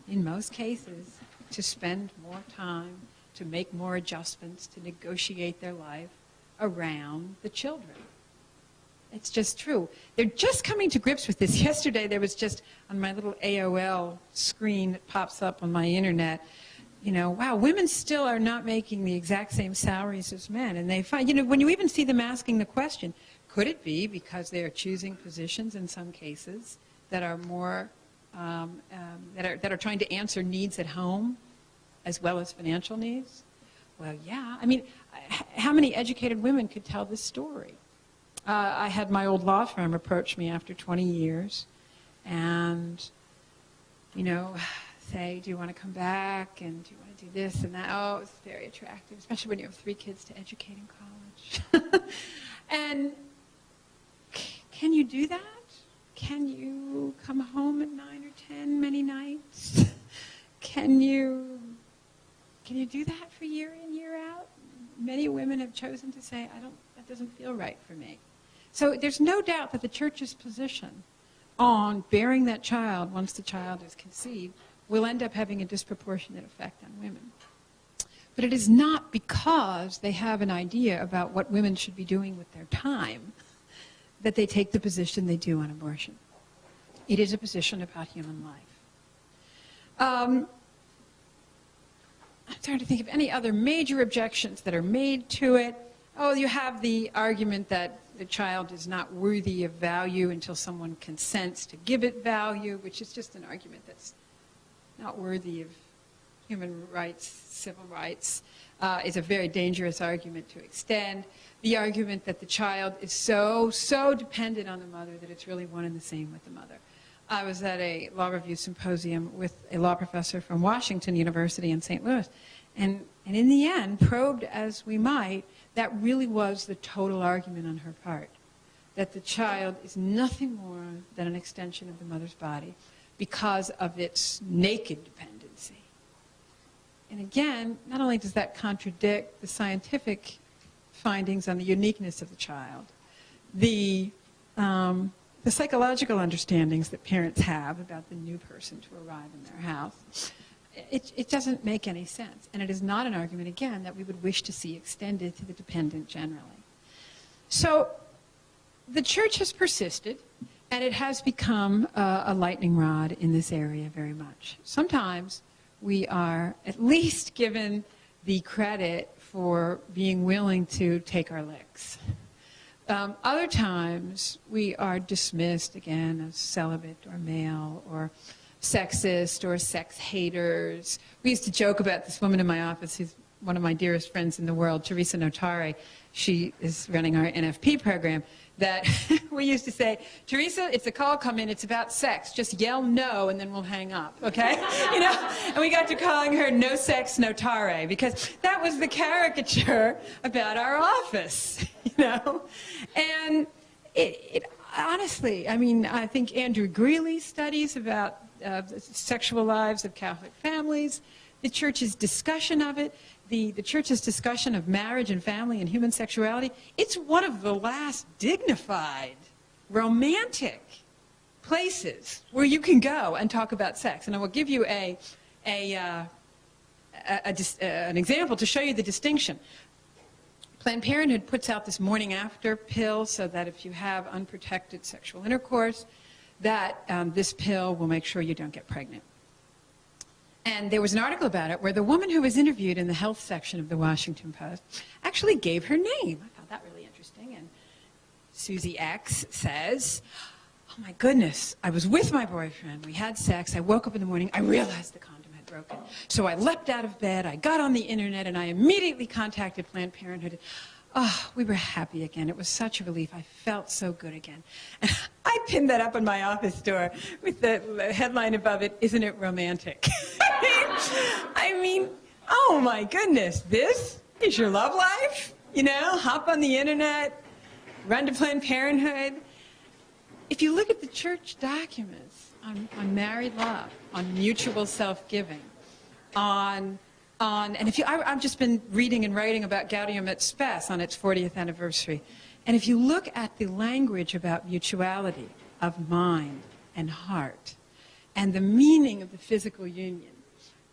B: in most cases, to spend more time, to make more adjustments, to negotiate their life around the children. It's just true. They're just coming to grips with this. Yesterday there was just on my little AOL screen that pops up on my internet, you know, wow, women still are not making the exact same salaries as men. And they find, you know, when you even see them asking the question, could it be because they are choosing positions in some cases that are more, that are trying to answer needs at home as well as financial needs? Well, yeah. I mean, how many educated women could tell this story? I had my old law firm approach me after 20 years and, you know, say, do you want to come back and do you want to do this and that? Oh, it's very attractive, especially when you have 3 kids to educate in college. And can you do that? Can you come home at 9 or 10 many nights? Can you do that for year in, year out? Many women have chosen to say, that doesn't feel right for me. So there's no doubt that the church's position on bearing that child once the child is conceived will end up having a disproportionate effect on women. But it is not because they have an idea about what women should be doing with their time that they take the position they do on abortion. It is a position about human life. I'm trying to think of any other major objections that are made to it. Oh, you have the argument that the child is not worthy of value until someone consents to give it value, which is just an argument that's not worthy of human rights, civil rights. Is a very dangerous argument to extend. The argument that the child is so dependent on the mother that it's really one and the same with the mother. I was at a law review symposium with a law professor from Washington University in St. Louis, and in the end, probed as we might, that really was the total argument on her part, that the child is nothing more than an extension of the mother's body because of its naked dependency. And again, not only does that contradict the scientific findings on the uniqueness of the child, the psychological understandings that parents have about the new person to arrive in their house, it doesn't make any sense. And it is not an argument, again, that we would wish to see extended to the dependent generally. So the church has persisted, and it has become a lightning rod in this area very much. Sometimes we are at least given the credit for being willing to take our licks. Other times we are dismissed, again, as celibate or male or sexist or sex haters. We used to joke about this woman in my office who's one of my dearest friends in the world, Teresa Notare. She is running our NFP program. That we used to say, Teresa, it's a call, come in, it's about sex. Just yell no and then we'll hang up, okay? You know, and we got to calling her No Sex Notare because that was the caricature about our office, you know? And it honestly, I mean, I think Andrew Greeley's studies about the sexual lives of Catholic families, the church's discussion of it, the church's discussion of marriage and family and human sexuality, it's one of the last dignified, romantic places where you can go and talk about sex. And I will give you an example to show you the distinction. Planned Parenthood puts out this morning after pill so that if you have unprotected sexual intercourse, that this pill will make sure you don't get pregnant. And there was an article about it where the woman who was interviewed in the health section of the Washington Post actually gave her name. I found that really interesting. And Susie X says, oh my goodness, I was with my boyfriend, we had sex, I woke up in the morning, I realized the condom had broken. So I leapt out of bed, I got on the internet, and I immediately contacted Planned Parenthood. Oh, we were happy again. It was such a relief. I felt so good again. And I pinned that up on my office door with the headline above it, Isn't It Romantic? I mean, oh my goodness, this is your love life? You know, hop on the internet, run to Planned Parenthood. If you look at the church documents on married love, on mutual self-giving, and if you, I've just been reading and writing about Gaudium et Spes on its 40th anniversary. And if you look at the language about mutuality of mind and heart and the meaning of the physical union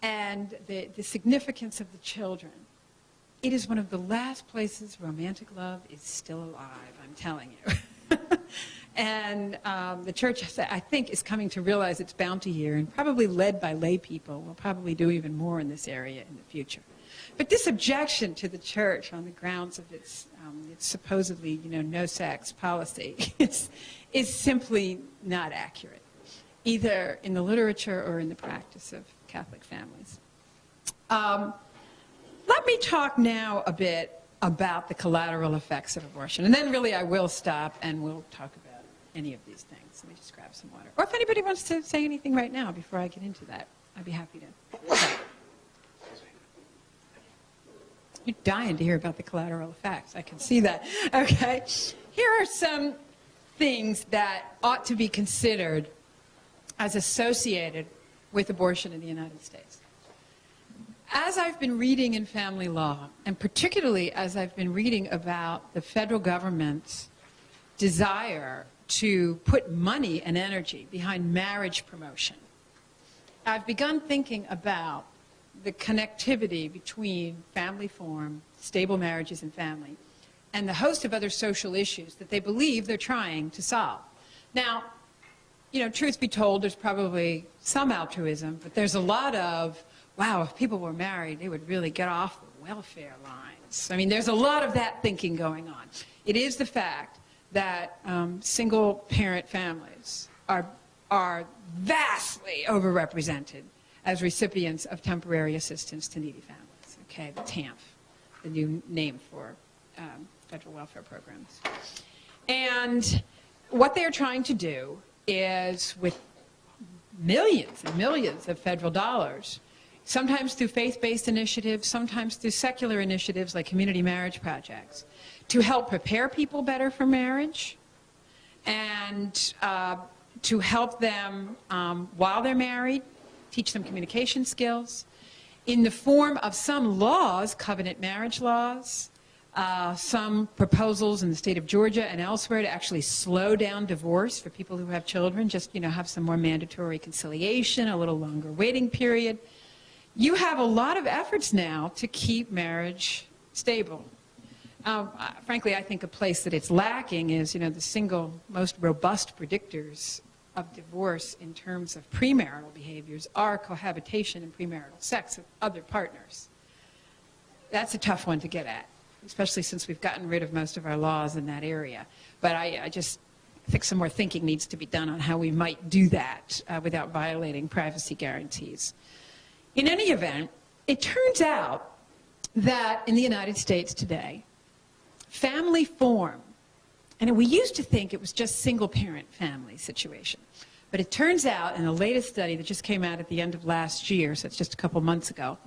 B: and the significance of the children, it is one of the last places romantic love is still alive, I'm telling you. And the church, I think, is coming to realize its bounty here, and probably led by lay people, will probably do even more in this area in the future. But this objection to the church on the grounds of its supposedly, no sex policy is simply not accurate, either in the literature or in the practice of Catholic families. Let me talk now a bit about the collateral effects of abortion, and then really I will stop and we'll talk about any of these things. Let me just grab some water. Or if anybody wants to say anything right now before I get into that, I'd be happy to. Okay. You're dying to hear about the collateral effects. I can see that. Okay. Here are some things that ought to be considered as associated with abortion in the United States. As I've been reading in family law, and particularly as I've been reading about the federal government's desire to put money and energy behind marriage promotion, I've begun thinking about the connectivity between family form, stable marriages and family, and the host of other social issues that they believe they're trying to solve. Now, truth be told, there's probably some altruism, but there's a lot of, wow, if people were married, they would really get off the welfare lines. I mean, there's a lot of that thinking going on. It is the fact that single-parent families are vastly overrepresented as recipients of temporary assistance to needy families, okay, the TANF, the new name for federal welfare programs. And what they're trying to do is, with millions and millions of federal dollars, sometimes through faith-based initiatives, sometimes through secular initiatives like community marriage projects, to help prepare people better for marriage and to help them while they're married, teach them communication skills, in the form of some laws, covenant marriage laws, some proposals in the state of Georgia and elsewhere to actually slow down divorce for people who have children, just have some more mandatory conciliation, a little longer waiting period. You have a lot of efforts now to keep marriage stable. Frankly, I think a place that it's lacking is, the single most robust predictors of divorce in terms of premarital behaviors are cohabitation and premarital sex with other partners. That's a tough one to get at, especially since we've gotten rid of most of our laws in that area. But I just think some more thinking needs to be done on how we might do that without violating privacy guarantees. In any event, it turns out that in the United States today, family form, and we used to think it was just single-parent family situation, but it turns out in the latest study that just came out at the end of last year, so it's just a couple months ago,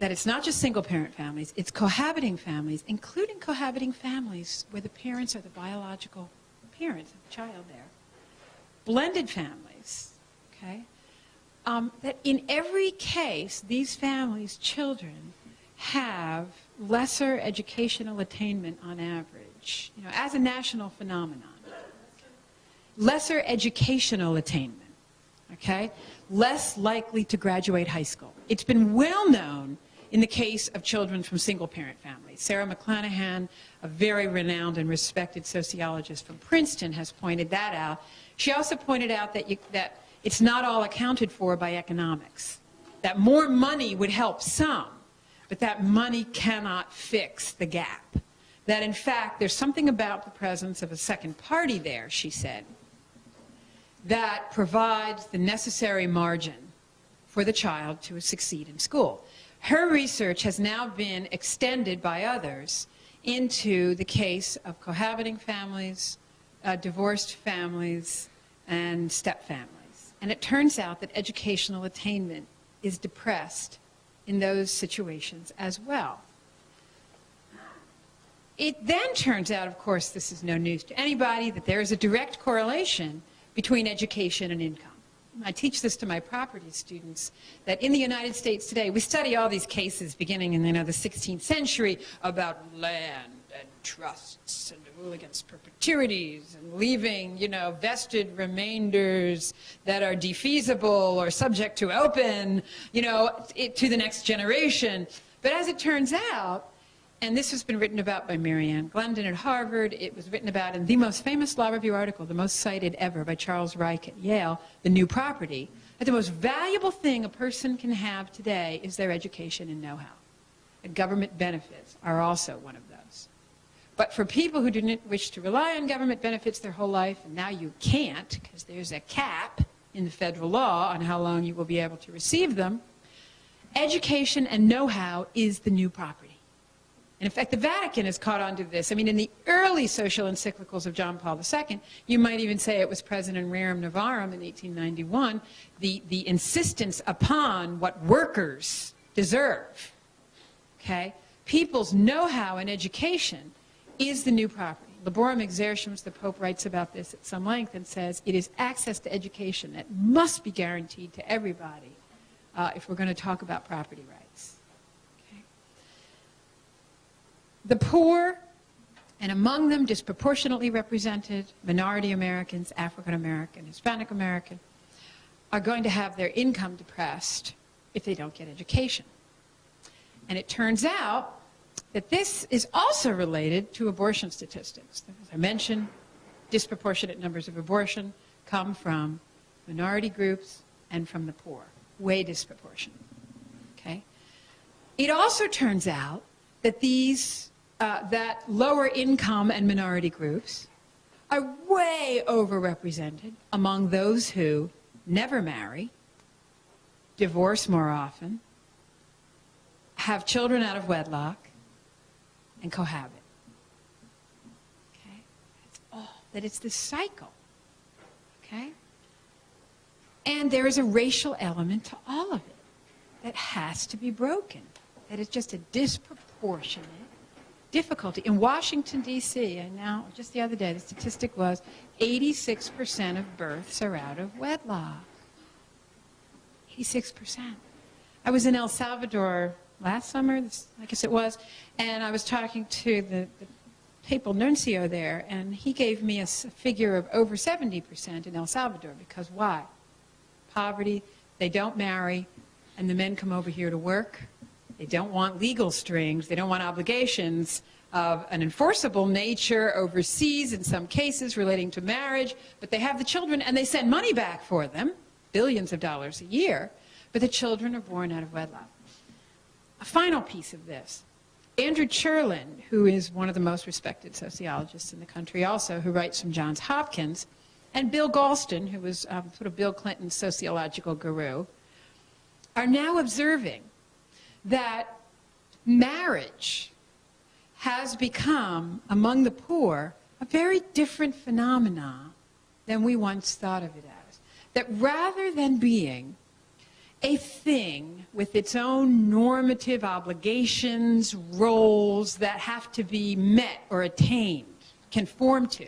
B: that it's not just single-parent families, it's cohabiting families, including cohabiting families where the parents are the biological parents of the child there. Blended families, okay? That in every case, these families' children have lesser educational attainment on average, as a national phenomenon. Lesser educational attainment, okay? Less likely to graduate high school. It's been well known in the case of children from single-parent families. Sarah McClanahan, a very renowned and respected sociologist from Princeton, has pointed that out. She also pointed out that it's not all accounted for by economics, that more money would help some, but that money cannot fix the gap. That, in fact, there's something about the presence of a second party there, she said, that provides the necessary margin for the child to succeed in school. Her research has now been extended by others into the case of cohabiting families, divorced families, and step-families. And it turns out that educational attainment is depressed in those situations as well. It then turns out, of course, this is no news to anybody, that there is a direct correlation between education and income. I teach this to my property students, that in the United States today, we study all these cases beginning in the 16th century about land and trusts and the rule against perpetuities and leaving, vested remainders that are defeasible or subject to open, to the next generation. But as it turns out, and this has been written about by Marianne Glendon at Harvard. It was written about in the most famous Law Review article, the most cited ever, by Charles Reich at Yale, The New Property, that the most valuable thing a person can have today is their education and know-how. And government benefits are also one of those. But for people who didn't wish to rely on government benefits their whole life, and now you can't, because there's a cap in the federal law on how long you will be able to receive them, education and know-how is the new property. And in fact, the Vatican has caught on to this. I mean, in the early social encyclicals of John Paul II, you might even say it was President Rerum Novarum in 1891, the insistence upon what workers deserve, okay? People's know-how and education is the new property. Laborum exercitum, the Pope writes about this at some length and says it is access to education that must be guaranteed to everybody if we're going to talk about property rights. The poor, and among them disproportionately represented, minority Americans, African American, Hispanic American, are going to have their income depressed if they don't get education. And it turns out that this is also related to abortion statistics. As I mentioned, disproportionate numbers of abortion come from minority groups and from the poor, way disproportionate. Okay? It also turns out that that lower income and minority groups are way overrepresented among those who never marry, divorce more often, have children out of wedlock, and cohabit. Okay? That's all. That it's this cycle. Okay? And there is a racial element to all of it that has to be broken. That is just a disproportionate difficulty. In Washington, D.C., and now, just the other day, the statistic was 86% of births are out of wedlock. 86%. I was in El Salvador last summer, I guess it was, and I was talking to the papal nuncio there, and he gave me a figure of over 70% in El Salvador, because why? Poverty, they don't marry, and the men come over here to work. They don't want legal strings. They don't want obligations of an enforceable nature overseas in some cases relating to marriage, but they have the children and they send money back for them, billions of dollars a year, but the children are born out of wedlock. A final piece of this. Andrew Cherlin, who is one of the most respected sociologists in the country also, who writes from Johns Hopkins, and Bill Galston, who was sort of Bill Clinton's sociological guru, are now observing that marriage has become, among the poor, a very different phenomenon than we once thought of it as. That rather than being a thing with its own normative obligations, roles that have to be met or attained, conform to,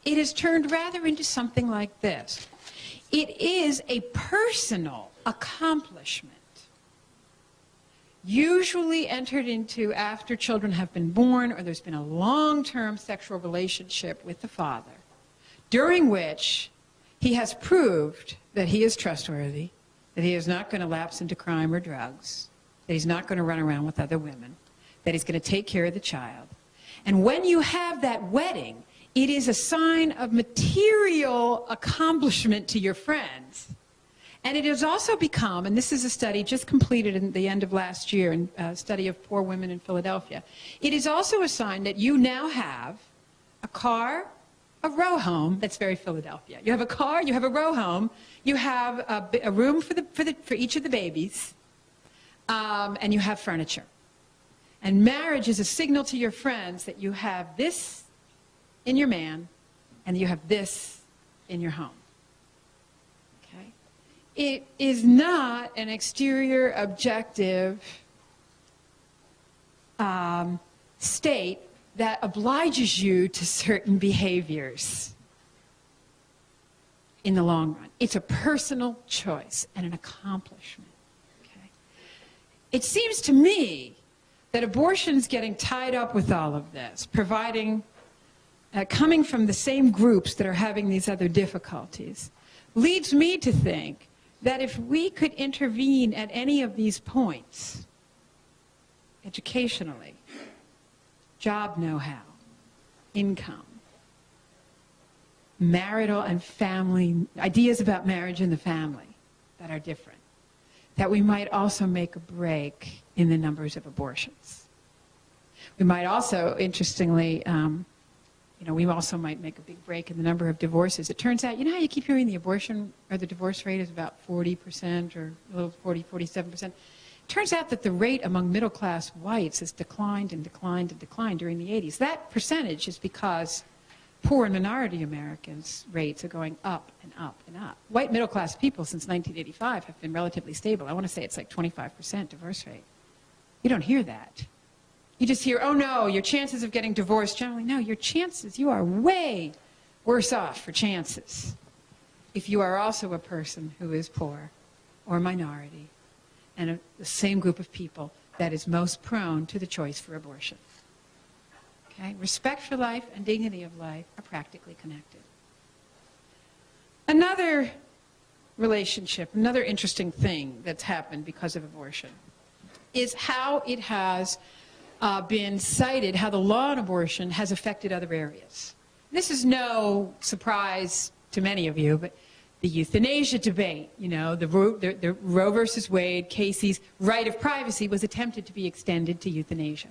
B: it has turned rather into something like this. It is a personal accomplishment, usually entered into after children have been born or there's been a long-term sexual relationship with the father, during which he has proved that he is trustworthy, that he is not going to lapse into crime or drugs, that he's not going to run around with other women, that he's going to take care of the child. And when you have that wedding, it is a sign of material accomplishment to your friends. And it has also become, and this is a study just completed at the end of last year, a study of poor women in Philadelphia. It is also a sign that you now have a car, a row home. That's very Philadelphia. You have a car, you have a row home, you have a room for each of the babies, and you have furniture. And marriage is a signal to your friends that you have this in your man, and you have this in your home. It is not an exterior, objective state that obliges you to certain behaviors. in the long run. It's a personal choice and an accomplishment. Okay? It seems to me that abortion's getting tied up with all of this, coming from the same groups that are having these other difficulties, leads me to think that if we could intervene at any of these points, educationally, job know-how, income, marital and family, ideas about marriage and the family that are different, that we might also make a break in the numbers of abortions. We might also, interestingly, we also might make a big break in the number of divorces. It turns out, you know how you keep hearing the abortion or the divorce rate is about 40% or a little 47%? It turns out that the rate among middle-class whites has declined and declined and declined during the 80s. That percentage is because poor and minority Americans' rates are going up and up and up. White middle-class people since 1985 have been relatively stable. I want to say it's like 25% divorce rate. You don't hear that. You just hear, oh no, your chances of getting divorced generally. No, your chances, you are way worse off for chances if you are also a person who is poor or minority and the same group of people that is most prone to the choice for abortion. Okay? Respect for life and dignity of life are practically connected. Another relationship, another interesting thing that's happened because of abortion is how it has been cited, how the law on abortion has affected other areas. This is no surprise to many of you, but the euthanasia debate, the Roe versus Wade, Casey's right of privacy was attempted to be extended to euthanasia.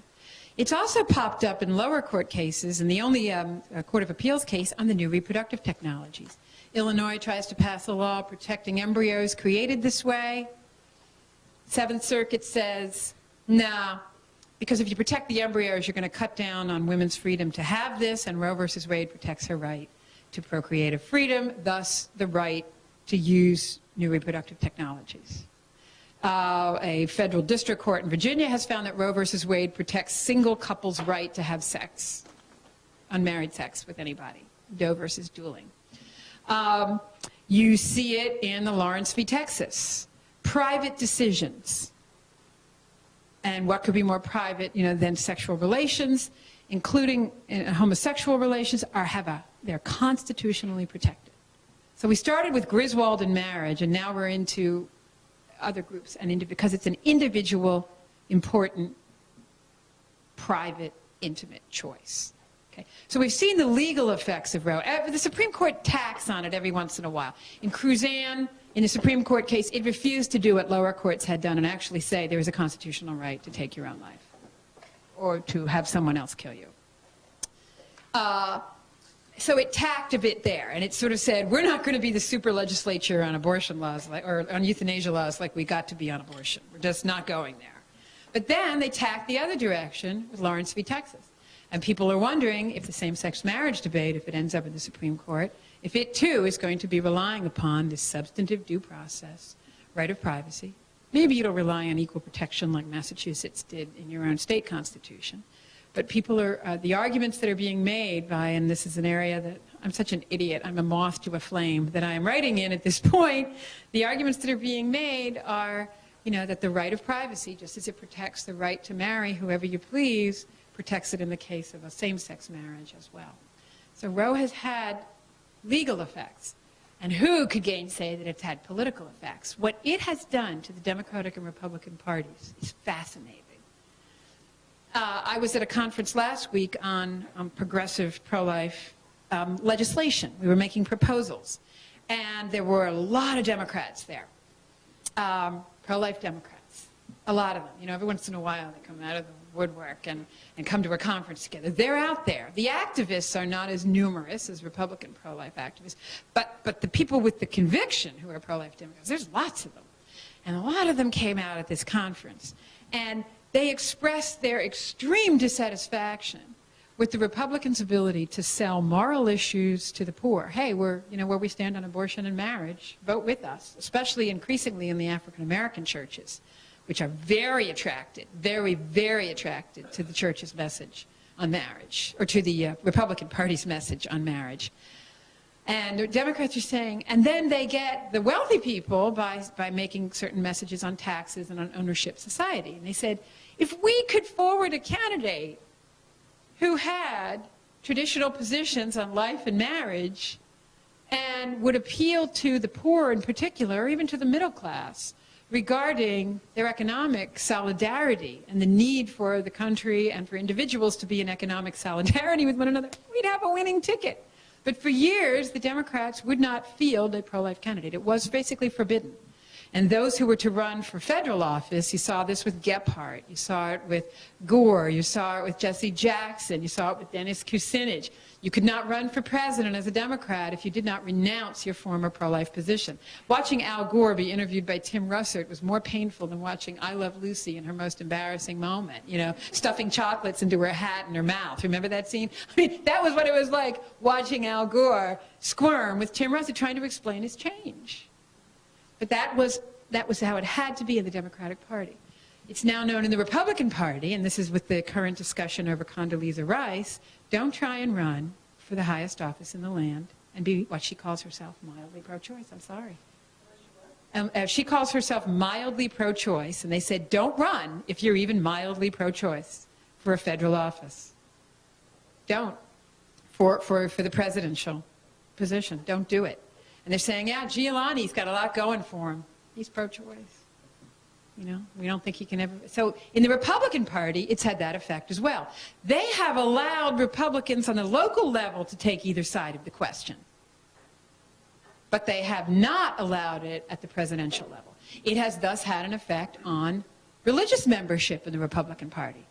B: It's also popped up in lower court cases, and the only Court of Appeals case on the new reproductive technologies. Illinois tries to pass a law protecting embryos created this way. Seventh Circuit says, no, because if you protect the embryos, you're going to cut down on women's freedom to have this, and Roe versus Wade protects her right to procreative freedom, thus the right to use new reproductive technologies. A federal district court in Virginia has found that Roe versus Wade protects single couples' right to have sex, unmarried sex with anybody, Doe versus dueling. You see it in the Lawrence v. Texas. Private decisions. And what could be more private, than sexual relations, including homosexual relations, they're constitutionally protected. So we started with Griswold and marriage, and now we're into other groups, because it's an individual, important, private, intimate choice. Okay? So we've seen the legal effects of Roe. The Supreme Court tacks on it every once in a while. In Cruzan, in the Supreme Court case, it refused to do what lower courts had done and actually say there is a constitutional right to take your own life or to have someone else kill you. So it tacked a bit there, and it sort of said, we're not going to be the super legislature on abortion laws, or on euthanasia laws like we got to be on abortion. We're just not going there. But then they tacked the other direction with Lawrence v. Texas. And people are wondering if the same-sex marriage debate, if it ends up in the Supreme Court, if it too is going to be relying upon this substantive due process, right of privacy. Maybe it'll rely on equal protection like Massachusetts did in your own state constitution. But people are, the arguments that are being made by, and this is an area that I'm such an idiot, I'm a moth to a flame that I am writing in at this point. The arguments that are being made are, that the right of privacy, just as it protects the right to marry whoever you please, protects it in the case of a same-sex marriage as well. So Roe has had legal effects. And who could gainsay that it's had political effects? What it has done to the Democratic and Republican parties is fascinating. I was at a conference last week on progressive pro-life legislation. We were making proposals. And there were a lot of Democrats there, pro-life Democrats, a lot of them. Every once in a while they come out of the woodwork and come to a conference together. They're out there. The activists are not as numerous as Republican pro-life activists, but the people with the conviction who are pro-life Democrats, there's lots of them. And a lot of them came out at this conference. And they expressed their extreme dissatisfaction with the Republicans' ability to sell moral issues to the poor. Hey, we're, where we stand on abortion and marriage, vote with us, especially increasingly in the African-American churches, which are very attracted, very, very attracted to the church's message on marriage, or to the Republican Party's message on marriage. And the Democrats are saying, and then they get the wealthy people by making certain messages on taxes and on ownership society. And they said, if we could forward a candidate who had traditional positions on life and marriage and would appeal to the poor in particular, or even to the middle class, regarding their economic solidarity and the need for the country and for individuals to be in economic solidarity with one another, we'd have a winning ticket. But for years, the Democrats would not field a pro-life candidate. It was basically forbidden. And those who were to run for federal office, you saw this with Gephardt, you saw it with Gore, you saw it with Jesse Jackson, you saw it with Dennis Kucinich. You could not run for president as a Democrat if you did not renounce your former pro-life position. Watching Al Gore be interviewed by Tim Russert was more painful than watching I Love Lucy in her most embarrassing moment, you know, stuffing chocolates into her hat and her mouth. Remember that scene? I mean, that was what it was like watching Al Gore squirm with Tim Russert trying to explain his change. But that was how it had to be in the Democratic Party. It's now known in the Republican Party, and this is with the current discussion over Condoleezza Rice, don't try and run for the highest office in the land and be what she calls herself, mildly pro-choice. I'm sorry. She calls herself mildly pro-choice, and they said, don't run if you're even mildly pro-choice for a federal office. Don't. For the presidential position. Don't do it. And they're saying, yeah, Giuliani's got a lot going for him. He's pro-choice. You know, we don't think he can ever. So in the Republican Party, it's had that effect as well. They have allowed Republicans on the local level to take either side of the question. But they have not allowed it at the presidential level. It has thus had an effect on religious membership in the Republican Party.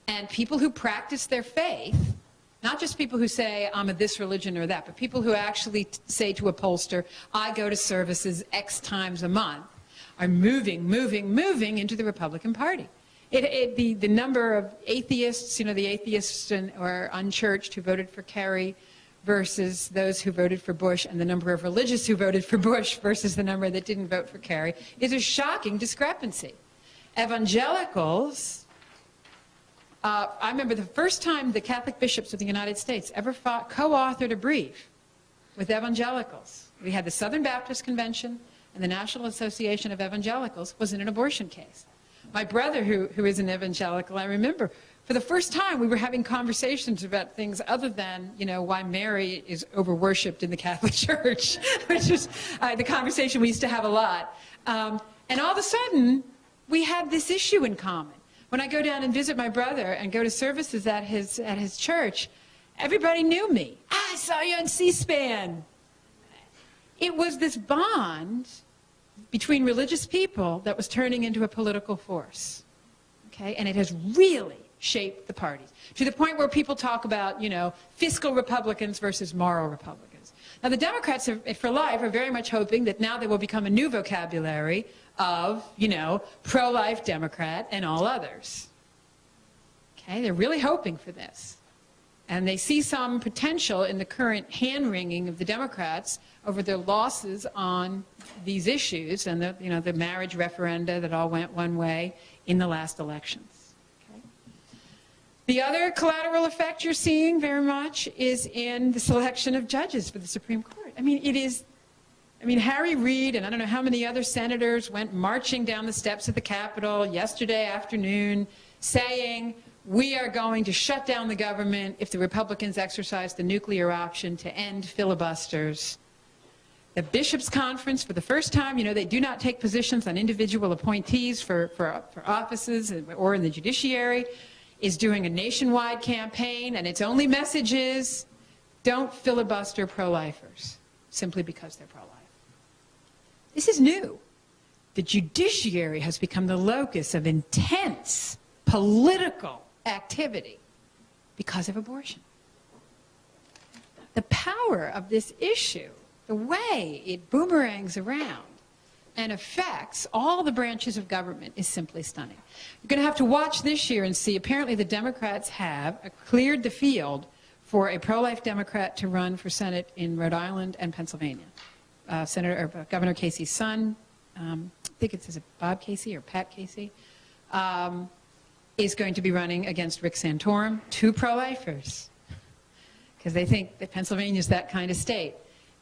B: And people who practice their faith, not just people who say, I'm of this religion or that, but people who actually say to a pollster, I go to services X times a month, are moving into the Republican Party. The number of atheists, you know, the atheists or unchurched who voted for Kerry versus those who voted for Bush, and the number of religious who voted for Bush versus the number that didn't vote for Kerry, is a shocking discrepancy. Evangelicals, I remember the first time the Catholic bishops of the United States ever co-authored a brief with evangelicals. We had the Southern Baptist Convention, and the National Association of Evangelicals was in an abortion case. My brother, who is an evangelical, I remember, for the first time we were having conversations about things other than, you know, why Mary is over-worshipped in the Catholic Church, which is the conversation we used to have a lot. And all of a sudden, we had this issue in common. When I go down and visit my brother and go to services at his church, everybody knew me. I saw you on C-SPAN. It was this bond between religious people that was turning into a political force, okay? And it has really shaped the parties to the point where people talk about, you know, fiscal Republicans versus moral Republicans. Now, the Democrats for life are very much hoping that now there will become a new vocabulary of, you know, pro-life Democrat and all others. Okay, they're really hoping for this. And they see some potential in the current hand-wringing of the Democrats over their losses on these issues and the marriage referenda that all went one way in the last elections. Okay? The other collateral effect you're seeing very much is in the selection of judges for the Supreme Court. I mean, Harry Reid and I don't know how many other senators went marching down the steps of the Capitol yesterday afternoon saying, we are going to shut down the government if the Republicans exercise the nuclear option to end filibusters. The Bishops' Conference, for the first time, you know, they do not take positions on individual appointees for offices or in the judiciary, is doing a nationwide campaign, and its only message is, don't filibuster pro-lifers simply because they're pro-life. This is new. The judiciary has become the locus of intense political activity because of abortion. The power of this issue, the way it boomerangs around and affects all the branches of government is simply stunning. You're going to have to watch this year and see, apparently the Democrats have cleared the field for a pro-life Democrat to run for Senate in Rhode Island and Pennsylvania. Governor Casey's son, I think it's Bob Casey or Pat Casey, is going to be running against Rick Santorum, two pro-lifers, because they think that Pennsylvania is that kind of state.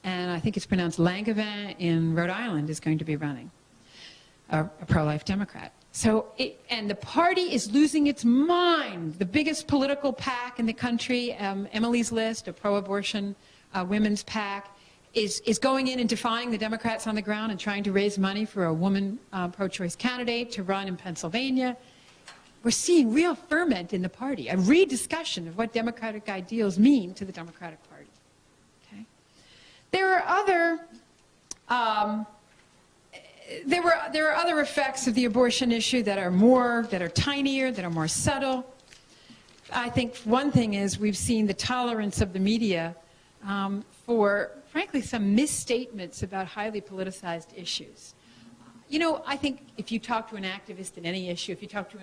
B: and I think it's pronounced Langevin in Rhode Island, is going to be running, a pro-life Democrat. So, and the party is losing its mind. The biggest political PAC in the country, Emily's List, a pro-abortion women's PAC, is going in and defying the Democrats on the ground and trying to raise money for a woman pro-choice candidate to run in Pennsylvania. We're seeing real ferment in the party, a rediscussion of what democratic ideals mean to the Democratic Party. Okay? There are other there are other effects of the abortion issue that are tinier, that are more subtle. I think one thing is we've seen the tolerance of the media for, frankly, some misstatements about highly politicized issues. You know, I think if you talk to an activist in any issue, if you talk to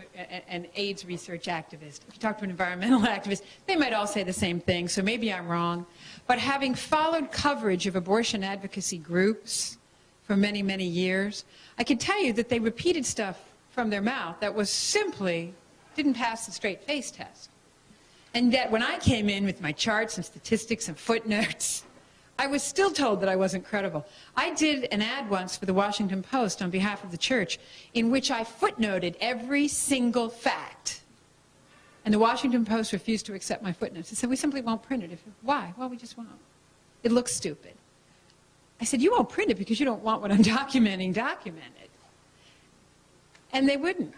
B: an AIDS research activist, if you talk to an environmental activist, they might all say the same thing, so maybe I'm wrong. But having followed coverage of abortion advocacy groups for many, many years, I can tell you that they repeated stuff from their mouth that was simply didn't pass the straight face test. And that when I came in with my charts and statistics and footnotes, I was still told that I wasn't credible. I did an ad once for the Washington Post on behalf of the church in which I footnoted every single fact. And the Washington Post refused to accept my footnotes. They said, we simply won't print it. Why? Well, we just won't. It looks stupid. I said, you won't print it because you don't want what I'm documenting documented. And they wouldn't.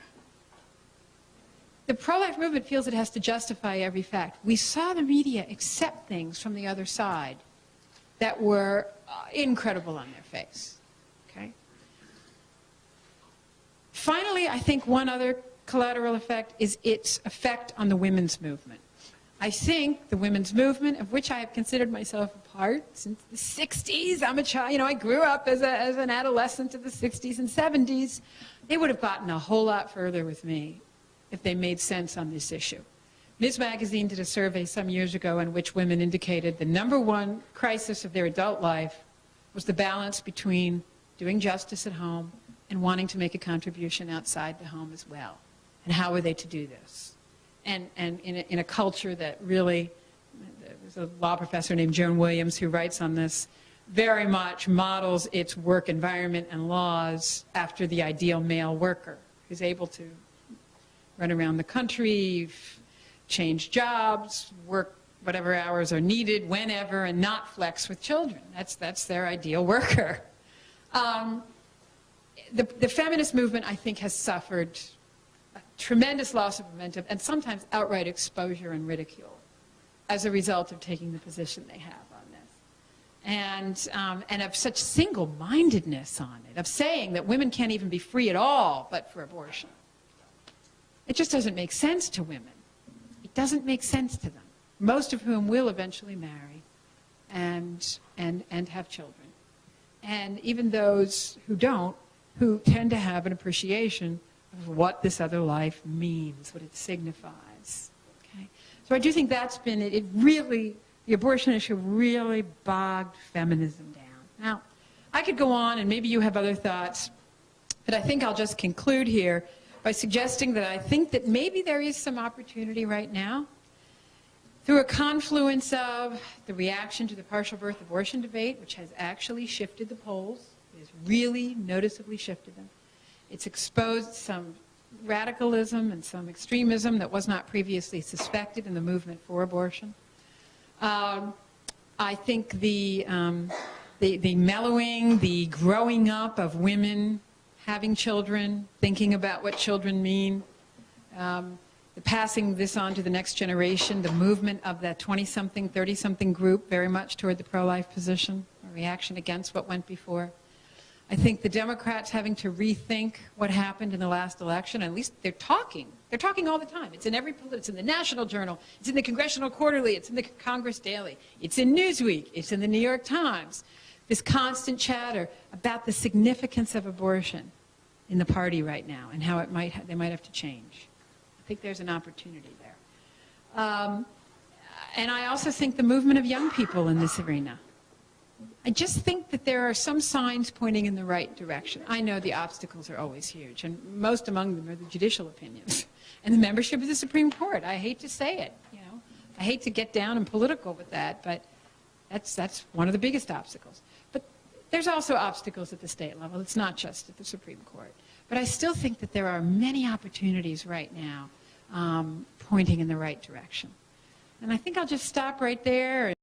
B: The pro-life movement feels it has to justify every fact. We saw the media accept things from the other side that were incredible on their face. Okay? Finally, I think one other collateral effect is its effect on the women's movement. I think the women's movement, of which I have considered myself a part since the 60s, I'm a child, you know, I grew up as an adolescent of the 60s and 70s, they would have gotten a whole lot further with me if they made sense on this issue. Ms. Magazine did a survey some years ago in which women indicated the #1 crisis of their adult life was the balance between doing justice at home and wanting to make a contribution outside the home as well. And how were they to do this? And in a culture that really, there's a law professor named Joan Williams who writes on this, very much models its work environment and laws after the ideal male worker who's able to run around the country, change jobs, work whatever hours are needed, whenever, and not flex with children. That's their ideal worker. The feminist movement, I think, has suffered a tremendous loss of momentum and sometimes outright exposure and ridicule as a result of taking the position they have on this. And of such single-mindedness on it, of saying that women can't even be free at all but for abortion. It just doesn't make sense to women. It doesn't make sense to them, most of whom will eventually marry and have children. And even those who don't, who tend to have an appreciation of what this other life means, what it signifies. Okay? So I do think that's been it. It really, the abortion issue really bogged feminism down. Now, I could go on, and maybe you have other thoughts, but I think I'll just conclude here by suggesting that I think that maybe there is some opportunity right now through a confluence of the reaction to the partial birth abortion debate, which has actually shifted the polls. It has really noticeably shifted them. It's exposed some radicalism and some extremism that was not previously suspected in the movement for abortion. I think the mellowing, the growing up of women having children, thinking about what children mean, the passing this on to the next generation, the movement of that 20-something, 30-something group very much toward the pro-life position, a reaction against what went before. I think the Democrats having to rethink what happened in the last election, at least they're talking. They're talking all the time. It's in every, it's in the National Journal, it's in the Congressional Quarterly, it's in the Congress Daily, it's in Newsweek, it's in the New York Times. This constant chatter about the significance of abortion in the party right now and how they might have to change. I think there's an opportunity there. And I also think the movement of young people in this arena. I just think that there are some signs pointing in the right direction. I know the obstacles are always huge, and most among them are the judicial opinions and the membership of the Supreme Court. I hate to say it, you know. I hate to get down and political with that, but That's one of the biggest obstacles. But there's also obstacles at the state level. It's not just at the Supreme Court. But I still think that there are many opportunities right now pointing in the right direction. And I think I'll just stop right there